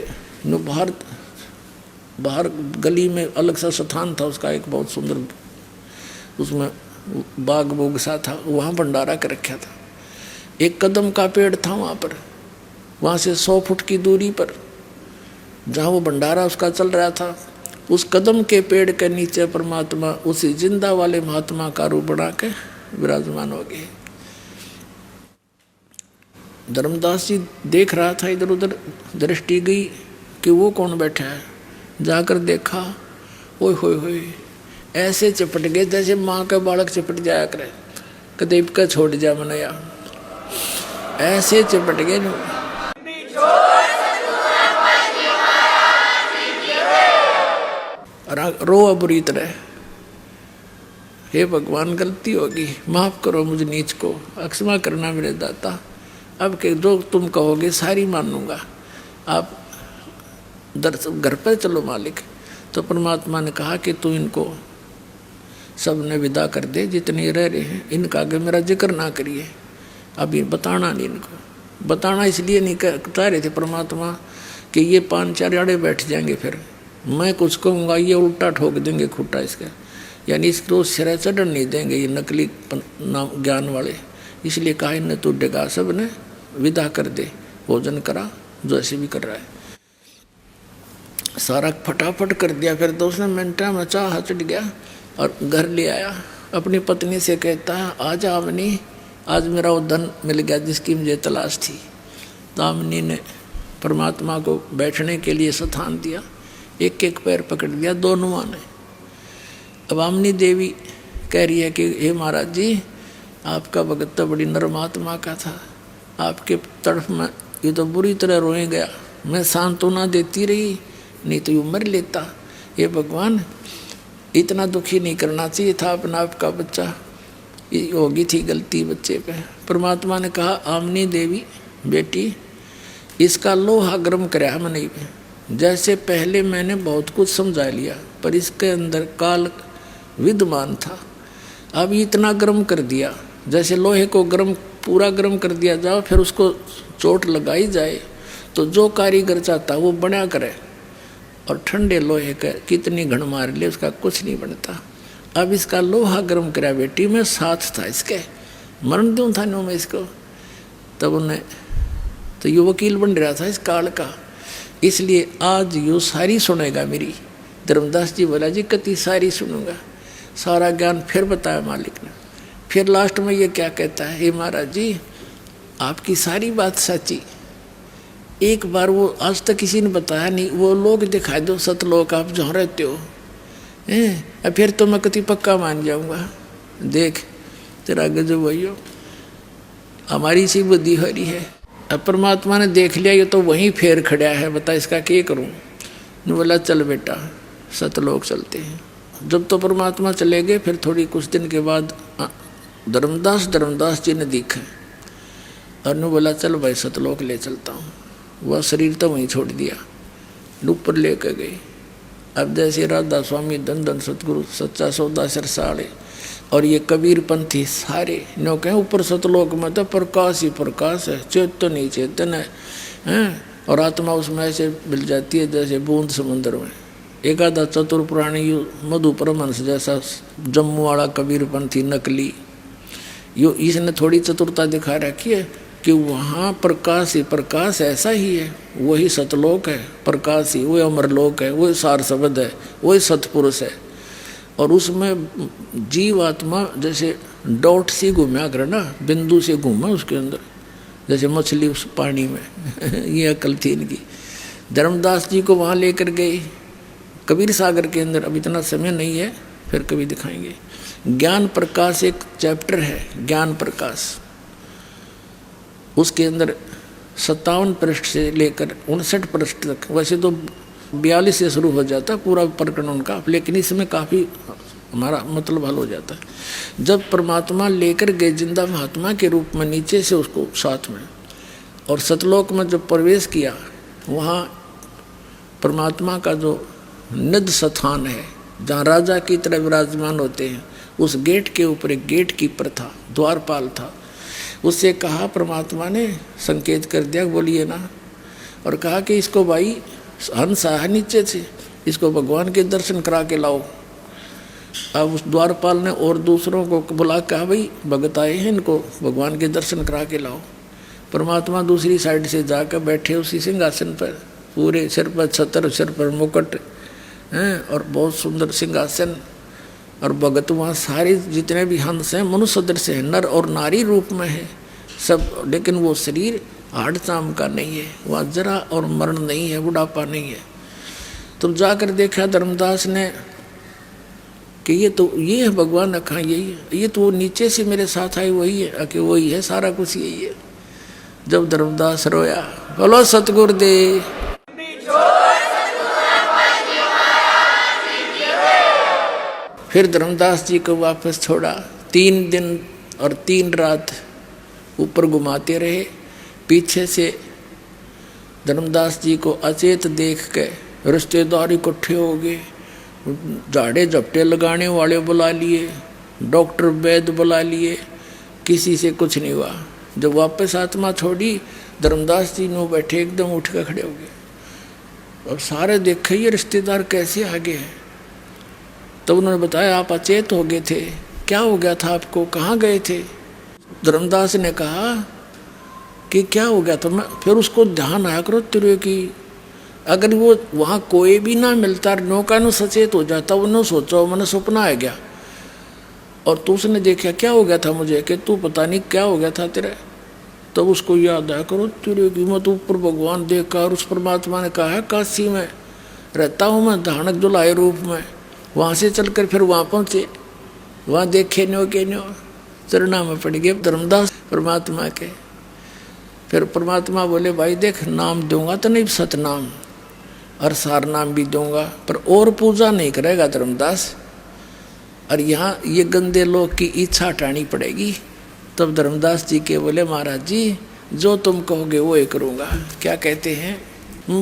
बाहर गली में अलग सा स्थान था उसका, एक बहुत सुंदर उसमें बाग बूग सा था, वहाँ भंडारा कर रखा था। एक कदम का पेड़ था वहाँ पर, वहाँ से 100 फुट की दूरी पर जहाँ वो भंडारा उसका चल रहा था, उस कदम के पेड़ के नीचे परमात्मा उसी जिंदा वाले महात्मा का रूप बना के विराजमान हो गए। धर्मदास जी देख रहा था, इधर उधर दृष्टि गई कि वो कौन बैठा है। जाकर देखा, ओए होए होए, ऐसे चपट गए जैसे माँ का बालक चपट जाया करे, कदे का छोड़ जा मनया, ऐसे चपट गए। रो बुरी तरह, हे भगवान गलती होगी, माफ करो मुझ नीच को, अक्षमा करना मेरे दाता। अब के जो तुम कहोगे सारी मानूंगा, आप घर पर चलो मालिक। तो परमात्मा ने कहा कि तू इनको सबने विदा कर दे, जितने रह रहे हैं इनका आगे मेरा जिक्र ना करिए। अभी बताना नहीं इनको, बताना इसलिए नहीं कह रहे थे परमात्मा कि ये 5-4 आड़े बैठ जाएंगे, फिर मैं कुछ कहूँगा ये उल्टा ठोक देंगे खुट्टा इसका, यानी इसको सिरा चढ़न नहीं देंगे ये नकली ज्ञान वाले। इसलिए कहा इन्हें तू डेगा सब ने विदा कर दे, भोजन करा जो ऐसे भी कर रहा है। सारा फटाफट कर दिया। फिर तो उसने मिनटा में चाह चढ़ गया और घर ले आया। अपनी पत्नी से कहता है, आज आमनी, आज मेरा वो धन मिल गया जिसकी मुझे तलाश थी। तो आमनी ने परमात्मा को बैठने के लिए स्थान दिया, एक एक पैर पकड़ लिया दोनों ने। अब आमनी देवी कह रही है कि हे महाराज जी, आपका भगत तो बड़ी नरमात्मा का था, आपके तरफ में ये तो बुरी तरह रोए गया, मैं सांत्वना देती रही, नहीं तो यूँ मर लेता। ये भगवान, इतना दुखी नहीं करना चाहिए था अपना आपका बच्चा, ये होगी थी गलती बच्चे पे। परमात्मा ने कहा, आमनी देवी बेटी, इसका लोहा गर्म कराया मैंने, जैसे पहले मैंने बहुत कुछ समझा लिया पर इसके अंदर काल विद्यमान था, अब इतना गर्म कर दिया। जैसे लोहे को गर्म पूरा गर्म कर दिया जाओ, फिर उसको चोट लगाई जाए तो जो कारीगर चाहता वो बना करे, और ठंडे लोहे का कितनी घण मार ले उसका कुछ नहीं बनता। अब इसका लोहा गर्म करा बेटी, मैं साथ था इसके, मरण दूँ था नो मैं इसको। तब उन्हें तो ये वकील बन रहा था इस काल का, इसलिए आज यो सारी सुनेगा मेरी। धर्मदास जी बोला, जी कति सारी सुनूंगा, सारा ज्ञान फिर बताया मालिक ने। फिर लास्ट में ये क्या कहता है, हे महाराज जी, आपकी सारी बात सच्ची, एक बार वो आज तक किसी ने बताया नहीं, वो लोग दिखा दो सतलोक आप जहाँ रहते हो, फिर तो मैं कति पक्का मान जाऊंगा। देख तेरा गजब भैया, हमारी सी बुद्धि हो रही है। अब परमात्मा ने देख लिया ये तो वहीं फेर खड़ा है, बता इसका क्या करूं। ने बोला चल बेटा सतलोक चलते हैं। जब तो परमात्मा चले गए, फिर थोड़ी कुछ दिन के बाद धर्मदास जी ने दिखे और ने बोला चल भाई सतलोक ले चलता हूँ। वह शरीर तो वहीं छोड़ दिया, ऊपर लेकर गए। अब जैसे राधा स्वामी धन धन सतगुरु सच्चा सौदा सरसाड़े और ये कबीर पंथी सारे नो कहें ऊपर सतलोक में तो प्रकाश ही प्रकाश है, चेतन ही चेतन है, और आत्मा उसमें ऐसे मिल जाती है जैसे बूंद समुद्र में। एक आधा चतुर पुराणी मधु परमहंस जैसा जम्मू वाला कबीर पंथी नकली, यो इसने थोड़ी चतुरता दिखा रखी है कि वहाँ प्रकाश ही प्रकाश ऐसा ही है, वही सतलोक है, प्रकाश ही वही अमरलोक है, वही सार शब्द है, वही सतपुरुष है। और उसमें जीव आत्मा जैसे डॉट सी घूमया करे ना, बिंदु से घूमा उसके अंदर, जैसे मछली उस पानी में ये अकल थी इनकी। धर्मदास जी को वहाँ लेकर गए कबीर सागर के अंदर। अब इतना समय नहीं है, फिर कभी दिखाएंगे। ज्ञान प्रकाश एक चैप्टर है, ज्ञान प्रकाश, उसके अंदर 57 पृष्ठ से लेकर 59 पृष्ठ तक, वैसे तो 42 से शुरू हो जाता पूरा प्रकरण उनका, लेकिन इसमें काफ़ी हमारा मतलब हल हो जाता है। जब परमात्मा लेकर गए जिंदा महात्मा के रूप में नीचे से उसको साथ में, और सतलोक में जब प्रवेश किया, वहाँ परमात्मा का जो निध स्थान है जहाँ राजा की तरह विराजमान होते हैं, उस गेट के ऊपर एक गेट कीपर था, द्वारपाल था। उससे कहा, परमात्मा ने संकेत कर दिया, बोलिए ना, और कहा कि इसको भाई हंस है नीचे से, इसको भगवान के दर्शन करा के लाओ। अब उस द्वारपाल ने और दूसरों को बुला के, कहा भाई भगत आए हैं, इनको भगवान के दर्शन करा के लाओ। परमात्मा दूसरी साइड से जाकर बैठे उसी सिंहासन पर, पूरे सिर पर छत्र, सिर पर मुकुट हैं और बहुत सुंदर सिंहासन। और भगत वहाँ सारे जितने भी हंस हैं मनुष्य सदृश हैं, नर और नारी रूप में है सब, लेकिन वो शरीर हाड़ चाम का नहीं है, वहाँ जरा और मरण नहीं है, बुढ़ापा नहीं है। तो जाकर देखा धर्मदास ने कि ये है भगवान, अखा यही है, ये तो वो नीचे से मेरे साथ आए वही है, कि वही है, सारा कुछ यही है। जब धर्मदास रोया, बोलो सतगुरुदेव। फिर धर्मदास जी को वापस छोड़ा। 3 दिन और 3 रात ऊपर घुमाते रहे। पीछे से धर्मदास जी को अचेत देख के रिश्तेदार इकट्ठे हो गए, झाड़े झपटे लगाने वाले बुला लिए, डॉक्टर वैद्य बुला लिए, किसी से कुछ नहीं हुआ। जब वापस आत्मा छोड़ी, धर्मदास जी नो बैठे एकदम उठ कर खड़े हो गए। और सारे देखे ये रिश्तेदार कैसे आ गए हैं। तब उन्होंने बताया आप अचेत हो गए थे, क्या हो गया था आपको, कहाँ गए थे। धर्मदास ने कहा कि क्या हो गया था। मैं फिर उसको ध्यान आया करो तेरे की, अगर वो वहाँ कोई भी ना मिलता, नौका नो सचेत हो जाता, उन्होंने सोचा मैंने सपना आ गया और तू उसने देखा क्या हो गया था मुझे, कि तू पता नहीं क्या हो गया था तेरे। तब उसको याद आया करो तेरे की, मत ऊपर भगवान देखा और उस परमात्मा ने कहा है काशी में रहता हूँ मैं धानक दुलाए रूप में। वहाँ से चलकर फिर वहाँ पहुँचे, वहाँ देखे न्यो के न्यो चरणा में पड़ गए धर्मदास परमात्मा के। फिर परमात्मा बोले भाई देख, नाम दूंगा तो नहीं सतनाम और सार नाम भी दूंगा, पर और पूजा नहीं करेगा धर्मदास, और यहाँ ये गंदे लोग की इच्छा हटानी पड़ेगी। तब धर्मदास जी के बोले महाराज जी जो तुम कहोगे वो ही करूँगा। क्या कहते हैं,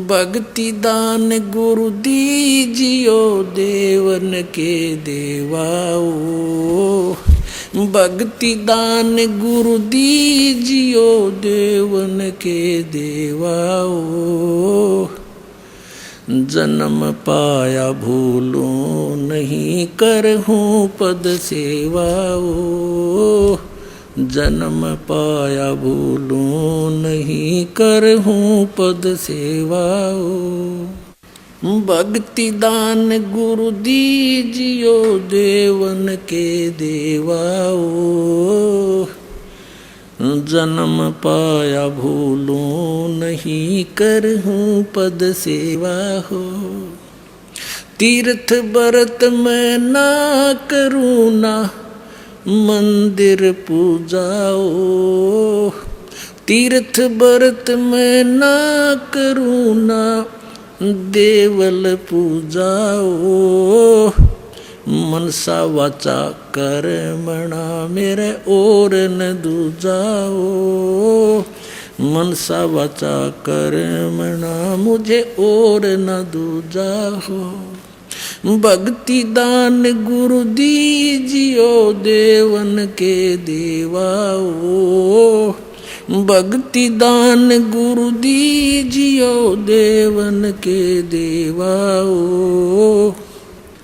भक्ति दान गुरु दीजियो देवन के देवाओ, भक्ति दान गुरु दीजियो देवन के देवाओ, जन्म पाया भूलो नहीं करहूँ पद सेवाओ, जन्म पाया भूलो नहीं करहूँ पद सेवाओ, भक्ति दान गुरु दीजियो देवन के देवाओ, जन्म पाया भूलो नहीं करहूँ पद सेवा हो, तीर्थ व्रत मैं ना करूँ ना मंदिर पूजाओ, तीर्थ व्रत मैं ना करूँ ना देवल पूजाओ, मनसा वाचा कर्मणा मेरे और न दूजाओ, मनसा वाचा कर्मणा मुझे और न दूजाओ, भक्ति दान गुरु दीजियो देवन के देवाओ, भक्ति दान गुरु दीजियो देवन के देवाओ,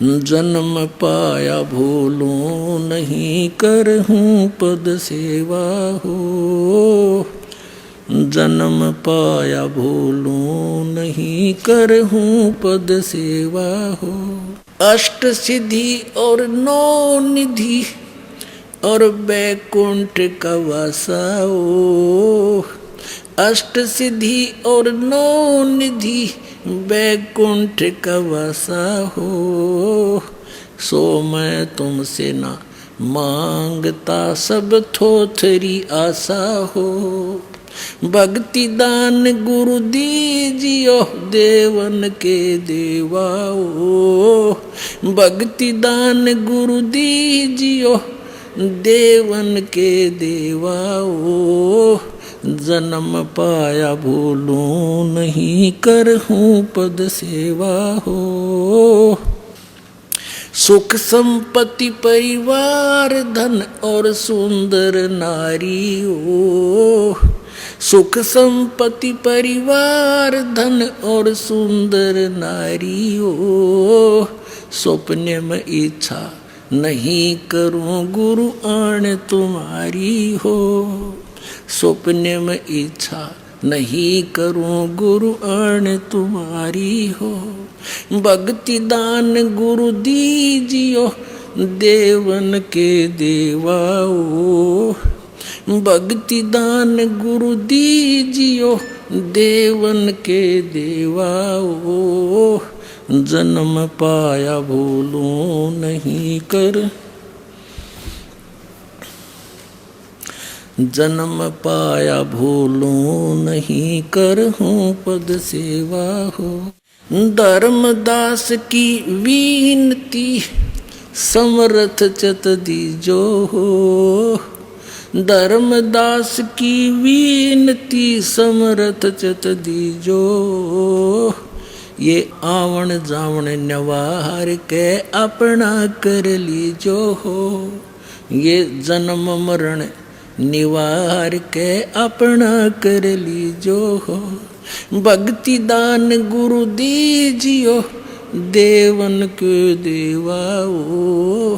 जन्म पाया भूलो नहीं करहूँ पद सेवा हो, जन्म पाया भूलो नहीं करहूँ पद सेवा हो, अष्ट सिद्धि और 9 निधि और बैकुंठ का वासाओ, अष्ट सिद्धि और 9 निधि बैकुंठ का वासा हो, सो मैं तुमसे ना मांगता सब थोथरी आशा हो, भक्ति दान गुरु दीजियो देवन के देवाओ, भक्ति दान गुरु दीजियो देवन के देवाओ, जन्म पाया भूलो नहीं करहूँ पद सेवा हो, सुख संपत्ति परिवार धन और सुंदर नारी हो, सुख संपत्ति परिवार धन और सुंदर नारी हो, स्वप्न में इच्छा नहीं करूं गुरु आण तुम्हारी हो। सपने में इच्छा नहीं करूं गुरु आण तुम्हारी हो। भक्ति दान गुरु दीजियो देवन के देवाओ। भक्ति दान गुरु दीजियो देवन के देवाओ। जन्म पाया भूलूं नहीं कर, जन्म पाया भूलूं नहीं कर हूँ पद सेवा हो। धर्मदास की विनती समर्थ चत दीजो हो। धर्मदास की विनती समर्थ चत दीजो। ये आवण जावण नवार के अपना कर लीजो हो। ये जन्म मरण निवार के अपना कर लीजो हो। भक्ति दान गुरु दीजियो देवन के देवाओ।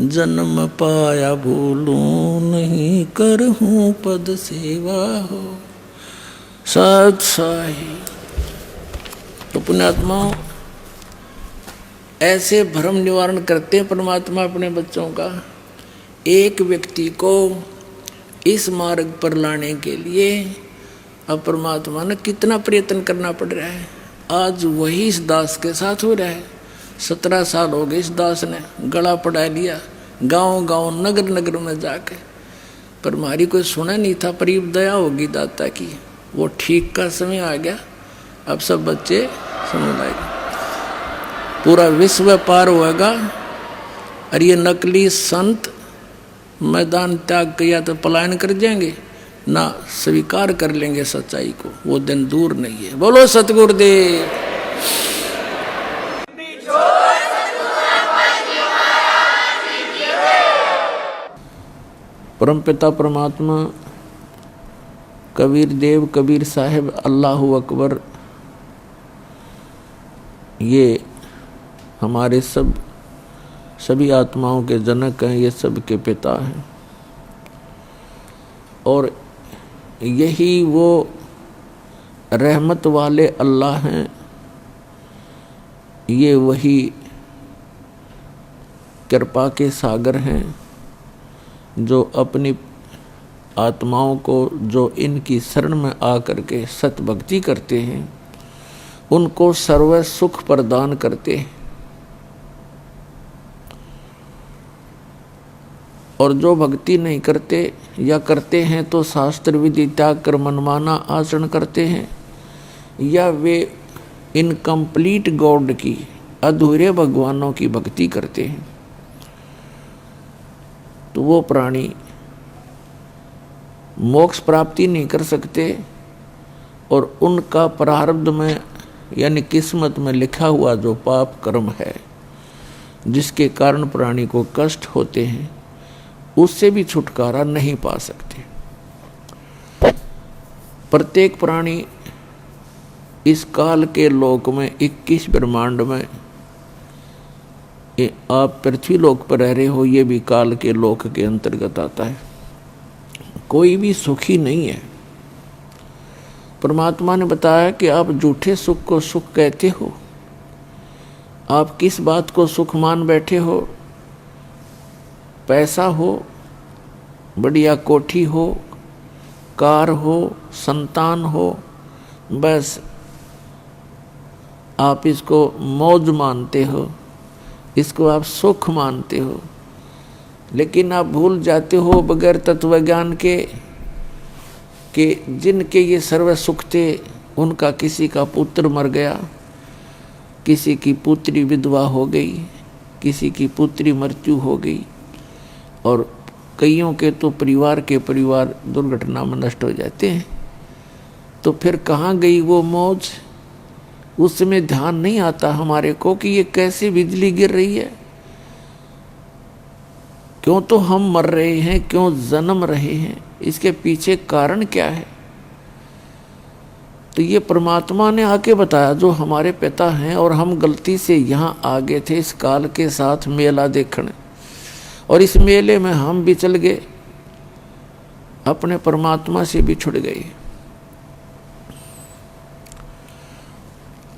जन्म पाया भूलूं नहीं कर हूँ पद सेवा हो। सत साही। तो पुण्यात्माओं, ऐसे भ्रम निवारण करते हैं परमात्मा अपने बच्चों का। एक व्यक्ति को इस मार्ग पर लाने के लिए अब परमात्मा ने कितना प्रयत्न करना पड़ रहा है। आज वही इस दास के साथ हो रहा है। 17 साल हो गए इस दास ने गला पड़ा लिया गांव गांव नगर नगर में जाके, पर हमारी कोई सुना नहीं था। पर ये दया होगी दाता की, वो ठीक का समय आ गया। अब सब बच्चे समझ आएंगे, पूरा विश्व पार होगा। और ये नकली संत मैदान त्याग किया तो पलायन कर जाएंगे, ना स्वीकार कर लेंगे सच्चाई को। वो दिन दूर नहीं है। बोलो सतगुरुदेव। परमपिता परमात्मा कबीर देव, कबीर साहिब, अल्लाहु अकबर, ये हमारे सभी आत्माओं के जनक हैं। ये सब के पिता हैं और यही वो रहमत वाले अल्लाह हैं। ये वही कृपा के सागर हैं जो अपनी आत्माओं को, जो इनकी शरण में आकर के सत भक्ति करते हैं, उनको सर्व सुख प्रदान करते हैं। और जो भक्ति नहीं करते या करते हैं तो शास्त्र विधि त्याग कर मनमाना आचरण करते हैं, या वे इनकम्प्लीट गॉड की, अधूरे भगवानों की भक्ति करते हैं, तो वो प्राणी मोक्ष प्राप्ति नहीं कर सकते। और उनका प्रारब्ध में यानी किस्मत में लिखा हुआ जो पाप कर्म है, जिसके कारण प्राणी को कष्ट होते हैं, उससे भी छुटकारा नहीं पा सकते। प्रत्येक प्राणी इस काल के लोक में 21 ब्रह्मांड में, आप पृथ्वी लोक पर रह रहे हो, ये भी काल के लोक के अंतर्गत आता है। कोई भी सुखी नहीं है। परमात्मा ने बताया कि आप झूठे सुख को सुख कहते हो। आप किस बात को सुख मान बैठे हो? पैसा हो, बढ़िया कोठी हो, कार हो, संतान हो, बस आप इसको मौज मानते हो, इसको आप सुख मानते हो। लेकिन आप भूल जाते हो बगैर तत्व ज्ञान के कि जिनके ये सर्व सुख थे, उनका किसी का पुत्र मर गया, किसी की पुत्री विधवा हो गई, किसी की पुत्री मृत्यु हो गई, और कईयों के तो परिवार के परिवार दुर्घटना में नष्ट हो जाते हैं। तो फिर कहाँ गई वो मौज? उस समय ध्यान नहीं आता हमारे को कि ये कैसे बिजली गिर रही है, क्यों तो हम मर रहे हैं, क्यों जन्म रहे हैं, इसके पीछे कारण क्या है? तो ये परमात्मा ने आके बताया, जो हमारे पिता हैं। और हम गलती से यहाँ आ गए थे इस काल के साथ मेला देखने, और इस मेले में हम भी चल गए, अपने परमात्मा से भी छुट गए।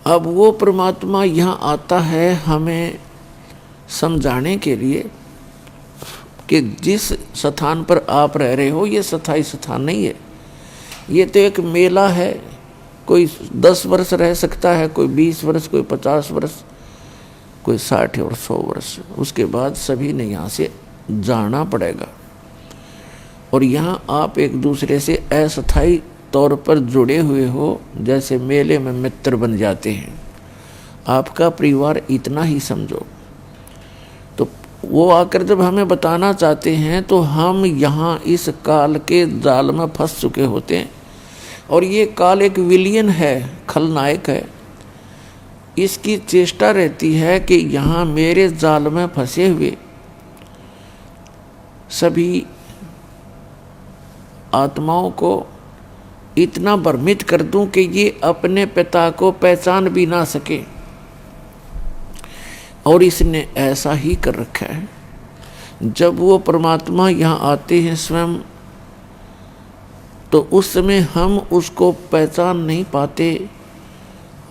अब वो परमात्मा यहाँ आता है हमें समझाने के लिए कि जिस स्थान पर आप रह रहे हो ये स्थायी स्थान नहीं है, ये तो एक मेला है। कोई 10 वर्ष रह सकता है, कोई 20 वर्ष, कोई 50 वर्ष, कोई 60 और 100 वर्ष, उसके बाद सभी ने यहाँ से जाना पड़ेगा। और यहाँ आप एक दूसरे से अस्थायी तौर पर जुड़े हुए हो, जैसे मेले में मित्र बन जाते हैं। आपका परिवार इतना ही समझो। तो वो आकर जब हमें बताना चाहते हैं तो हम यहाँ इस काल के जाल में फंस चुके होते हैं। और ये काल एक विलियन है, खलनायक है। इसकी चेष्टा रहती है कि यहाँ मेरे जाल में फंसे हुए सभी आत्माओं को इतना भ्रमित कर दूं कि ये अपने पिता को पहचान भी ना सके। और इसने ऐसा ही कर रखा है। जब वो परमात्मा यहाँ आते हैं स्वयं, तो उस समय हम उसको पहचान नहीं पाते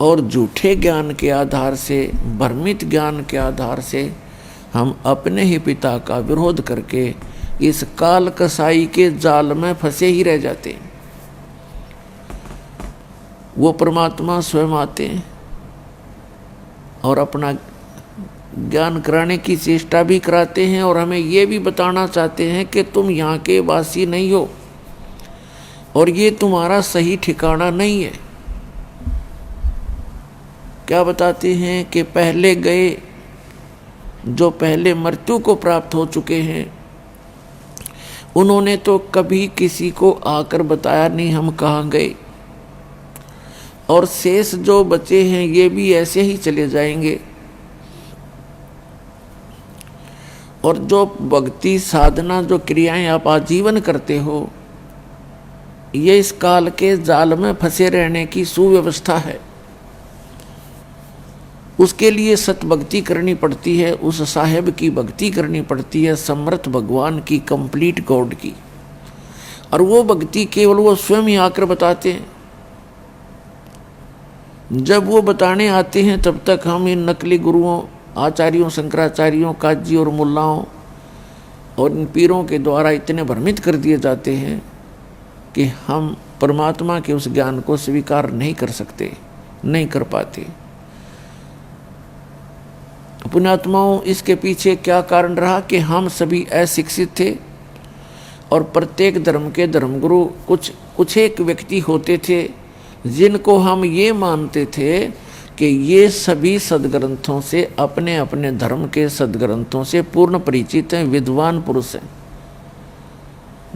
और झूठे ज्ञान के आधार से, भ्रमित ज्ञान के आधार से हम अपने ही पिता का विरोध करके इस काल कसाई के जाल में फंसे ही रह जाते हैं। वो परमात्मा स्वयं आते हैं और अपना ज्ञान कराने की चेष्टा भी कराते हैं और हमें ये भी बताना चाहते हैं कि तुम यहाँ के वासी नहीं हो और ये तुम्हारा सही ठिकाना नहीं है। क्या बताते हैं कि पहले गए, जो पहले मृत्यु को प्राप्त हो चुके हैं, उन्होंने तो कभी किसी को आकर बताया नहीं हम कहाँ गए। और शेष जो बचे हैं ये भी ऐसे ही चले जाएंगे। और जो भक्ति साधना, जो क्रियाएं आप आजीवन करते हो, ये इस काल के जाल में फंसे रहने की सुव्यवस्था है। उसके लिए सत भक्ति करनी पड़ती है, उस साहेब की भक्ति करनी पड़ती है, समर्थ भगवान की, कंप्लीट गॉड की। और वो भक्ति केवल वो स्वयं ही आकर बताते हैं। जब वो बताने आते हैं तब तक हम इन नकली गुरुओं, आचार्यों, शंकराचार्यों, काजी और मुल्लाओं और इन पीरों के द्वारा इतने भ्रमित कर दिए जाते हैं कि हम परमात्मा के उस ज्ञान को स्वीकार नहीं कर सकते, नहीं कर पाते। पुण्यात्माओं, इसके पीछे क्या कारण रहा कि हम सभी अशिक्षित थे और प्रत्येक धर्म के धर्मगुरु कुछ एक व्यक्ति होते थे जिनको हम ये मानते थे कि ये सभी सदग्रंथों से, अपने अपने धर्म के सदग्रंथों से पूर्ण परिचित हैं, विद्वान पुरुष हैं।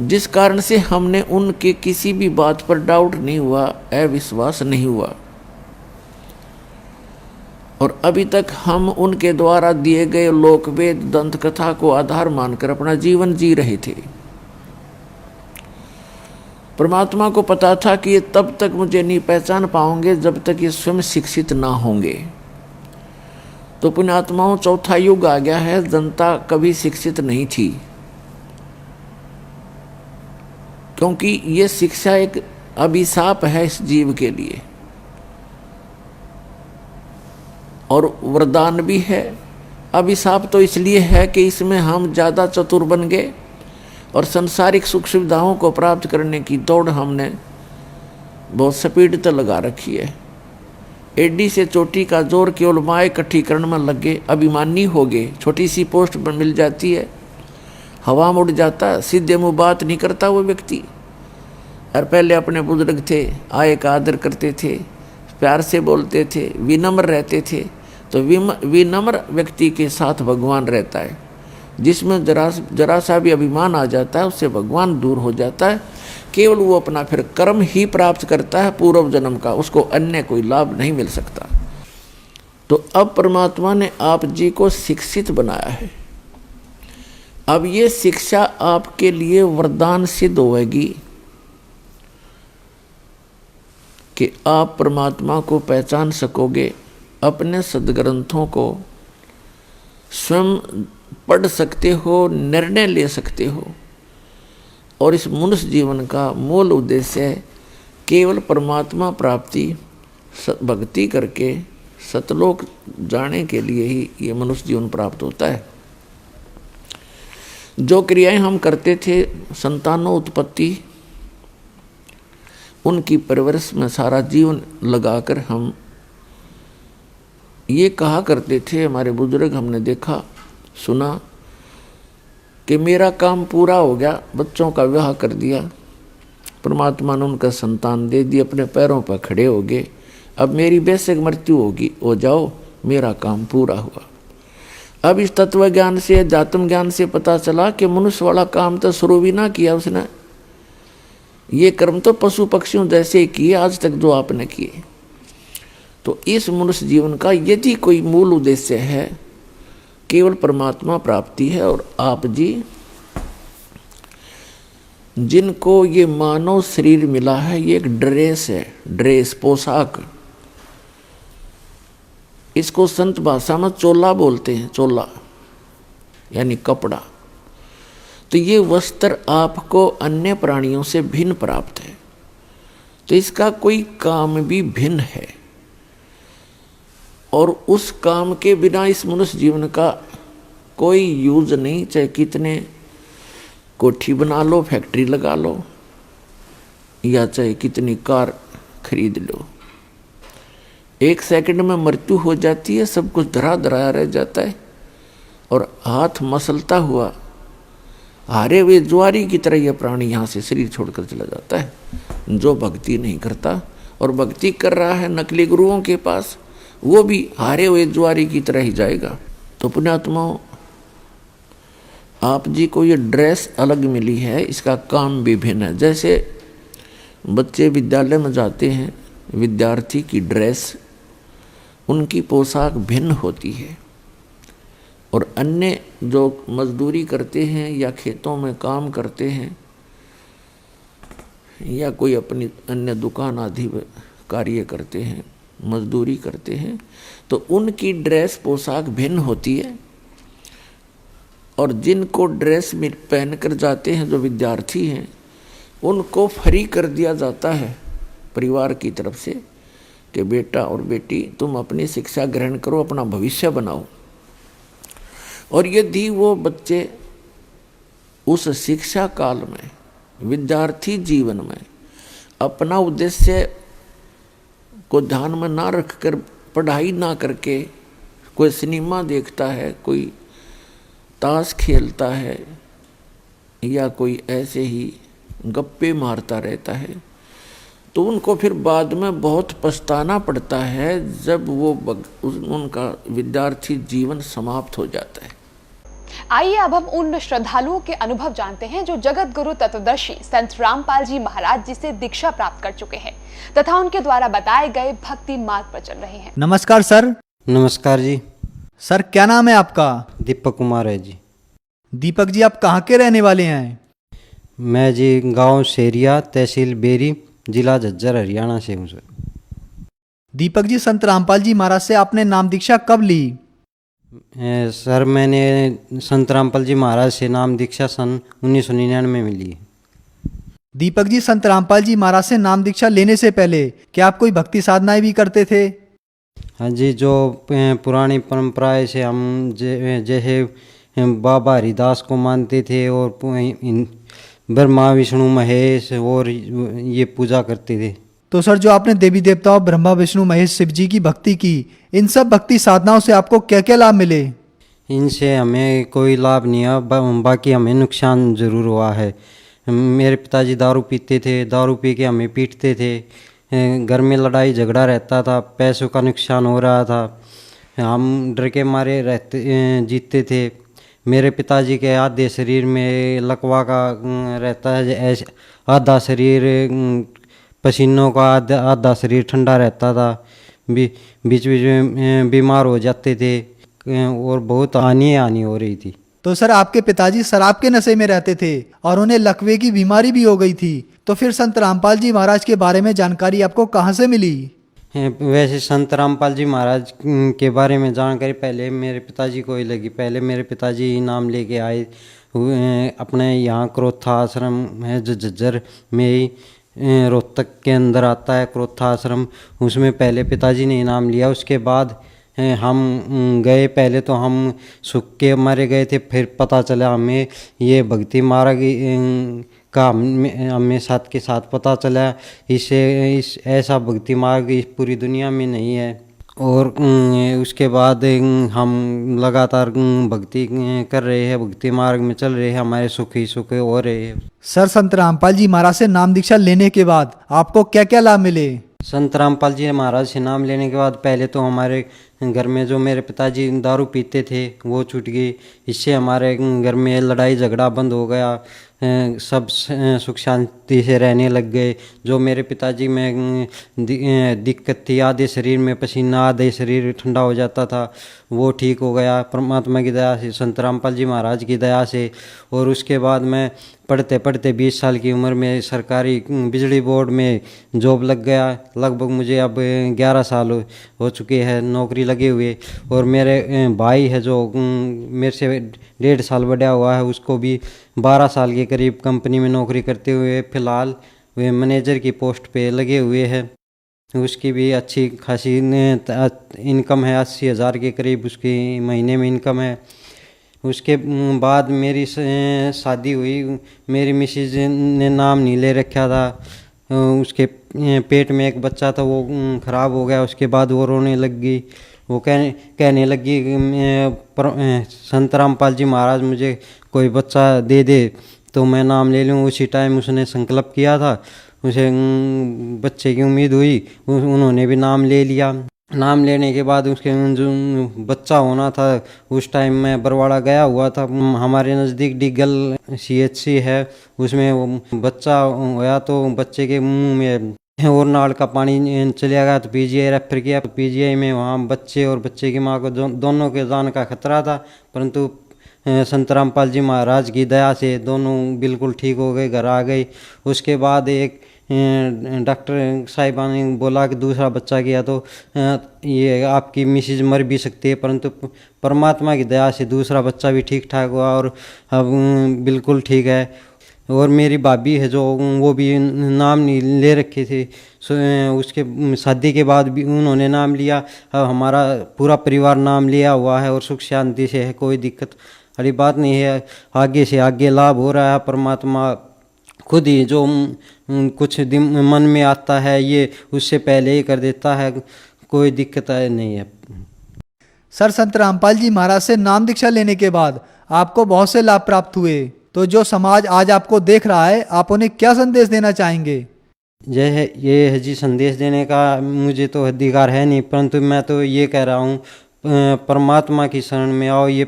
जिस कारण से हमने उनके किसी भी बात पर डाउट नहीं हुआ, अविश्वास नहीं हुआ। और अभी तक हम उनके द्वारा दिए गए लोकवेद, दंत कथा को आधार मानकर अपना जीवन जी रहे थे। परमात्मा को पता था कि ये तब तक मुझे नहीं पहचान पाओगे जब तक ये स्वयं शिक्षित ना होंगे। तो पुण्यात्माओं, चौथा युग आ गया है। जनता कभी शिक्षित नहीं थी, क्योंकि ये शिक्षा एक अभिशाप है इस जीव के लिए और वरदान भी है। अभिशाप तो इसलिए है कि इसमें हम ज़्यादा चतुर बन गए और सांसारिक सुख सुविधाओं को प्राप्त करने की दौड़ हमने बहुत स्पीड तो लगा रखी है। एडी से चोटी का जोर केवल माए इकट्ठी करने में लग गए, अभिमानी हो गए। छोटी सी पोस्ट पर मिल जाती है, हवा में उड़ जाता, सीधे मुँह बात नहीं करता वो व्यक्ति। और पहले अपने बुजुर्ग थे, आए का आदर करते थे, प्यार से बोलते थे, विनम्र रहते थे। तो विनम्र व्यक्ति के साथ भगवान रहता है। जिसमें जरा सा भी अभिमान आ जाता है उससे भगवान दूर हो जाता है। केवल वो अपना फिर कर्म ही प्राप्त करता है पूर्व जन्म का, उसको अन्य कोई लाभ नहीं मिल सकता। तो अब परमात्मा ने आप जी को शिक्षित बनाया है। अब ये शिक्षा आपके लिए वरदान सिद्ध होगी कि आप परमात्मा को पहचान सकोगे, अपने सदग्रंथों को स्वयं पढ़ सकते हो, निर्णय ले सकते हो। और इस मनुष्य जीवन का मूल उद्देश्य है केवल परमात्मा प्राप्ति, भक्ति करके सतलोक जाने के लिए ही ये मनुष्य जीवन प्राप्त होता है। जो क्रियाएं हम करते थे, संतानों उत्पत्ति, उनकी परवरिश में सारा जीवन लगाकर हम ये कहा करते थे, हमारे बुजुर्ग, हमने देखा सुना कि मेरा काम पूरा हो गया, बच्चों का विवाह कर दिया, परमात्मा ने उनका संतान दे दी, अपने पैरों पर खड़े हो गए, अब मेरी बेशक मृत्यु होगी, हो जाओ, मेरा काम पूरा हुआ। अब इस तत्व ज्ञान से, अध्यात्म ज्ञान से पता चला कि मनुष्य वाला काम तो शुरू भी ना किया उसने, ये कर्म तो पशु पक्षियों जैसे ही किए आज तक जो आपने किए। तो इस मनुष्य जीवन का यदि कोई मूल उद्देश्य है, केवल परमात्मा प्राप्ति है। और आप जी जिनको ये मानव शरीर मिला है, ये एक ड्रेस है, ड्रेस, पोशाक। इसको संत भाषा में चोला बोलते हैं, चोला यानी कपड़ा। तो ये वस्त्र आपको अन्य प्राणियों से भिन्न प्राप्त है, तो इसका कोई काम भी भिन्न है। और उस काम के बिना इस मनुष्य जीवन का कोई यूज नहीं, चाहे कितने कोठी बना लो, फैक्ट्री लगा लो, या चाहे कितनी कार खरीद लो, एक सेकंड में मृत्यु हो जाती है, सब कुछ धरा धराया रह जाता है। और हाथ मसलता हुआ हारे हुए ज्वारी की तरह यह प्राणी यहाँ से शरीर छोड़कर चला जाता है, जो भक्ति नहीं करता और भक्ति कर रहा है नकली गुरुओं के पास, वो भी हारे हुए ज्वारी की तरह ही जाएगा। तो पुण्यात्माओं, आप जी को ये ड्रेस अलग मिली है, इसका काम भी भिन्न है। जैसे बच्चे विद्यालय में जाते हैं, विद्यार्थी की ड्रेस, उनकी पोशाक भिन्न होती है। और अन्य जो मजदूरी करते हैं या खेतों में काम करते हैं या कोई अपनी अन्य दुकान आदि कार्य करते हैं, मजदूरी करते हैं, तो उनकी ड्रेस पोशाक भिन्न होती है। और जिनको ड्रेस पहन कर जाते हैं, जो विद्यार्थी हैं, उनको फ्री कर दिया जाता है परिवार की तरफ से कि बेटा और बेटी तुम अपनी शिक्षा ग्रहण करो, अपना भविष्य बनाओ। और यदि वो बच्चे उस शिक्षा काल में, विद्यार्थी जीवन में अपना उद्देश्य को ध्यान में ना रखकर, पढ़ाई ना करके कोई सिनेमा देखता है, कोई ताश खेलता है, या कोई ऐसे ही गप्पे मारता रहता है, तो उनको फिर बाद में बहुत पछताना पड़ता है जब वो उनका विद्यार्थी जीवन समाप्त हो जाता है। आइए अब हम उन श्रद्धालुओं के अनुभव जानते हैं जो जगत गुरु तत्वदर्शी संत रामपाल जी महाराज जी से दीक्षा प्राप्त कर चुके हैं तथा उनके द्वारा बताए गए भक्ति मार्ग पर चल रहे हैं। नमस्कार सर। नमस्कार जी। सर क्या नाम है आपका? दीपक कुमार है जी। दीपक जी, आप कहाँ के रहने वाले हैं? मैं जी गांव शेरिया, तहसील बेरी, जिला झज्जर, हरियाणा से हूँ सर। दीपक जी, संत रामपाल जी महाराज से आपने नाम दीक्षा कब ली? सर मैंने संत रामपाल जी महाराज से नाम दीक्षा सन 1999 में ली है। दीपक जी, संत रामपाल जी महाराज से नाम दीक्षा लेने से पहले क्या आप कोई भक्ति साधनाएं भी करते थे? हाँ जी, जो पुरानी परंपराएं से हम जैसे बाबा हरिदास को मानते थे और ब्रह्मा विष्णु महेश और ये पूजा करते थे। तो सर, जो आपने देवी देवताओं ब्रह्मा विष्णु महेश शिव जी की भक्ति की, इन सब भक्ति साधनाओं से आपको क्या क्या लाभ मिले? इनसे हमें कोई लाभ नहीं है, बाकी हमें नुकसान ज़रूर हुआ है। मेरे पिताजी दारू पीते थे, दारू पी के हमें पीटते थे, घर में लड़ाई झगड़ा रहता था, पैसों का नुकसान हो रहा था, हम डर के मारे जीतते थे। मेरे पिताजी के आधे शरीर में लकवा का रहता है, आधा शरीर पसीनों का, आधा शरीर ठंडा रहता था, बीच बीच में बीमार हो जाते थे और बहुत हानि हो रही थी। तो सर, आपके पिताजी शराब के नशे में रहते थे और उन्हें लकवे की बीमारी भी हो गई थी, तो फिर संत रामपाल जी महाराज के बारे में जानकारी आपको कहाँ से मिली? वैसे संत रामपाल जी महाराज के बारे में जानकारी पहले मेरे पिताजी को ही लगी। पहले मेरे पिताजी ही नाम लेके आए अपने यहाँ क्रोथा आश्रम है जो झज्जर में ही रोहतक के अंदर आता है क्रोथा आश्रम, उसमें पहले पिताजी ने नाम लिया। उसके बाद हम गए, पहले तो हम सुख के मारे गए थे, फिर पता चला हमें ये भक्ति मार्ग का हमें साथ के साथ पता चला इस ऐसा भक्ति मार्ग इस पूरी दुनिया में नहीं है। और उसके बाद हम लगातार भक्ति कर रहे हैं, भक्ति मार्ग में चल रहे हैं, हमारे सुख ही सुख हो रहे हैं। सर, संत रामपाल जी महाराज से नाम दीक्षा लेने के बाद आपको क्या क्या लाभ मिले? संत रामपाल जी महाराज से नाम लेने के बाद पहले तो हमारे घर में जो मेरे पिताजी दारू पीते थे वो छूट गई। इससे हमारे घर में लड़ाई झगड़ा बंद हो गया, सब सुख शांति से रहने लग गए। जो मेरे पिताजी में दिक्कत थी, आधे शरीर में पसीना, आधे शरीर ठंडा हो जाता था, वो ठीक हो गया परमात्मा की दया से, संत रामपाल जी महाराज की दया से। और उसके बाद मैं पढ़ते पढ़ते 20 साल की उम्र में सरकारी बिजली बोर्ड में जॉब लग गया। लगभग मुझे अब 11 साल हो चुके हैं नौकरी लगे हुए। और मेरे भाई है जो मेरे से 1.5 साल बड़ा हुआ है, उसको भी 12 साल के करीब कंपनी में नौकरी करते हुए फिलहाल वे मैनेजर की पोस्ट पे लगे हुए हैं। उसकी भी अच्छी खासी इनकम है, 80,000 के करीब उसकी महीने में इनकम है। उसके बाद मेरी शादी हुई, मेरी मिसेज ने नाम नहीं ले रखा था, उसके पेट में एक बच्चा था वो ख़राब हो गया। उसके बाद वो रोने लग गई, वो कहने लगी संत रामपाल जी महाराज मुझे कोई बच्चा दे दे तो मैं नाम ले लूँ। उसी टाइम उसने संकल्प किया था, उसे बच्चे की उम्मीद हुई, उन्होंने भी नाम ले लिया। नाम लेने के बाद उसके जो बच्चा होना था उस टाइम मैं बरवाड़ा गया हुआ था, हमारे नज़दीक डिगल CHC है, उसमें वो बच्चा होया तो बच्चे के मुंह में और नाड़ का पानी चला गया तो PGI रेफर किया। PGI में वहाँ बच्चे और बच्चे की माँ को दोनों के जान का खतरा था, परंतु संत रामपाल जी महाराज की दया से दोनों बिल्कुल ठीक हो गए, घर आ गए। उसके बाद एक डॉक्टर साहिबा ने बोला कि दूसरा बच्चा किया तो ये आपकी मिसेज मर भी सकती है, परंतु परमात्मा की दया से दूसरा बच्चा भी ठीक ठाक हुआ और अब बिल्कुल ठीक है। और मेरी भाभी है जो वो भी नाम नहीं ले रखे थे, उसके शादी के बाद भी उन्होंने नाम लिया। अब हमारा पूरा परिवार नाम लिया हुआ है और सुख शांति से है, कोई दिक्कत वाली बात नहीं है। आगे से आगे लाभ हो रहा है, परमात्मा खुद ही जो कुछ दिन मन में आता है ये उससे पहले ही कर देता है, कोई दिक्कत नहीं है। सर, संत रामपाल जी महाराज से नाम दीक्षा लेने के बाद आपको बहुत से लाभ प्राप्त हुए, तो जो समाज आज आपको देख रहा है आप उन्हें क्या संदेश देना चाहेंगे? ये है जी, संदेश देने का मुझे तो अधिकार है नहीं, परंतु मैं तो ये कह रहा हूँ परमात्मा की शरण में आओ। ये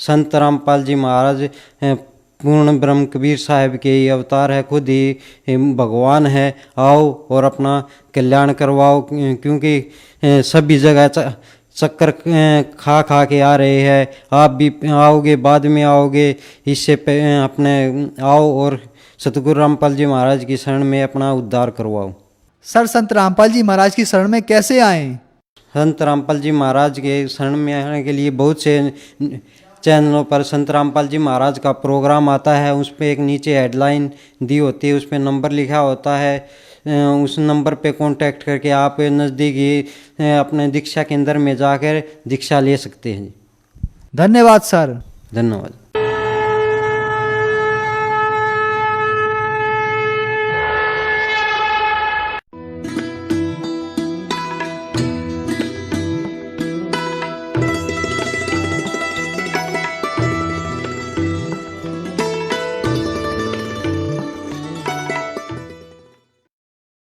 संत रामपाल जी महाराज पूर्ण ब्रह्म कबीर साहब के ही अवतार है, खुद ही भगवान है। आओ और अपना कल्याण करवाओ, क्योंकि सभी जगह चक्कर खा खा के आ रहे हैं। आप भी आओगे, बाद में आओगे, इससे अपने आओ और सतगुरु रामपाल जी महाराज की शरण में अपना उद्धार करवाओ। सर, संत रामपाल जी महाराज की शरण में कैसे आए? संत रामपाल जी महाराज के शरण में आने के लिए बहुत से चैनलों पर संत रामपाल जी महाराज का प्रोग्राम आता है, उस पर एक नीचे हेडलाइन दी होती है, उस पर नंबर लिखा होता है। उस नंबर पे कांटेक्ट करके आप नज़दीकी अपने दीक्षा केंद्र में जाकर दीक्षा ले सकते हैं। धन्यवाद सर। धन्यवाद।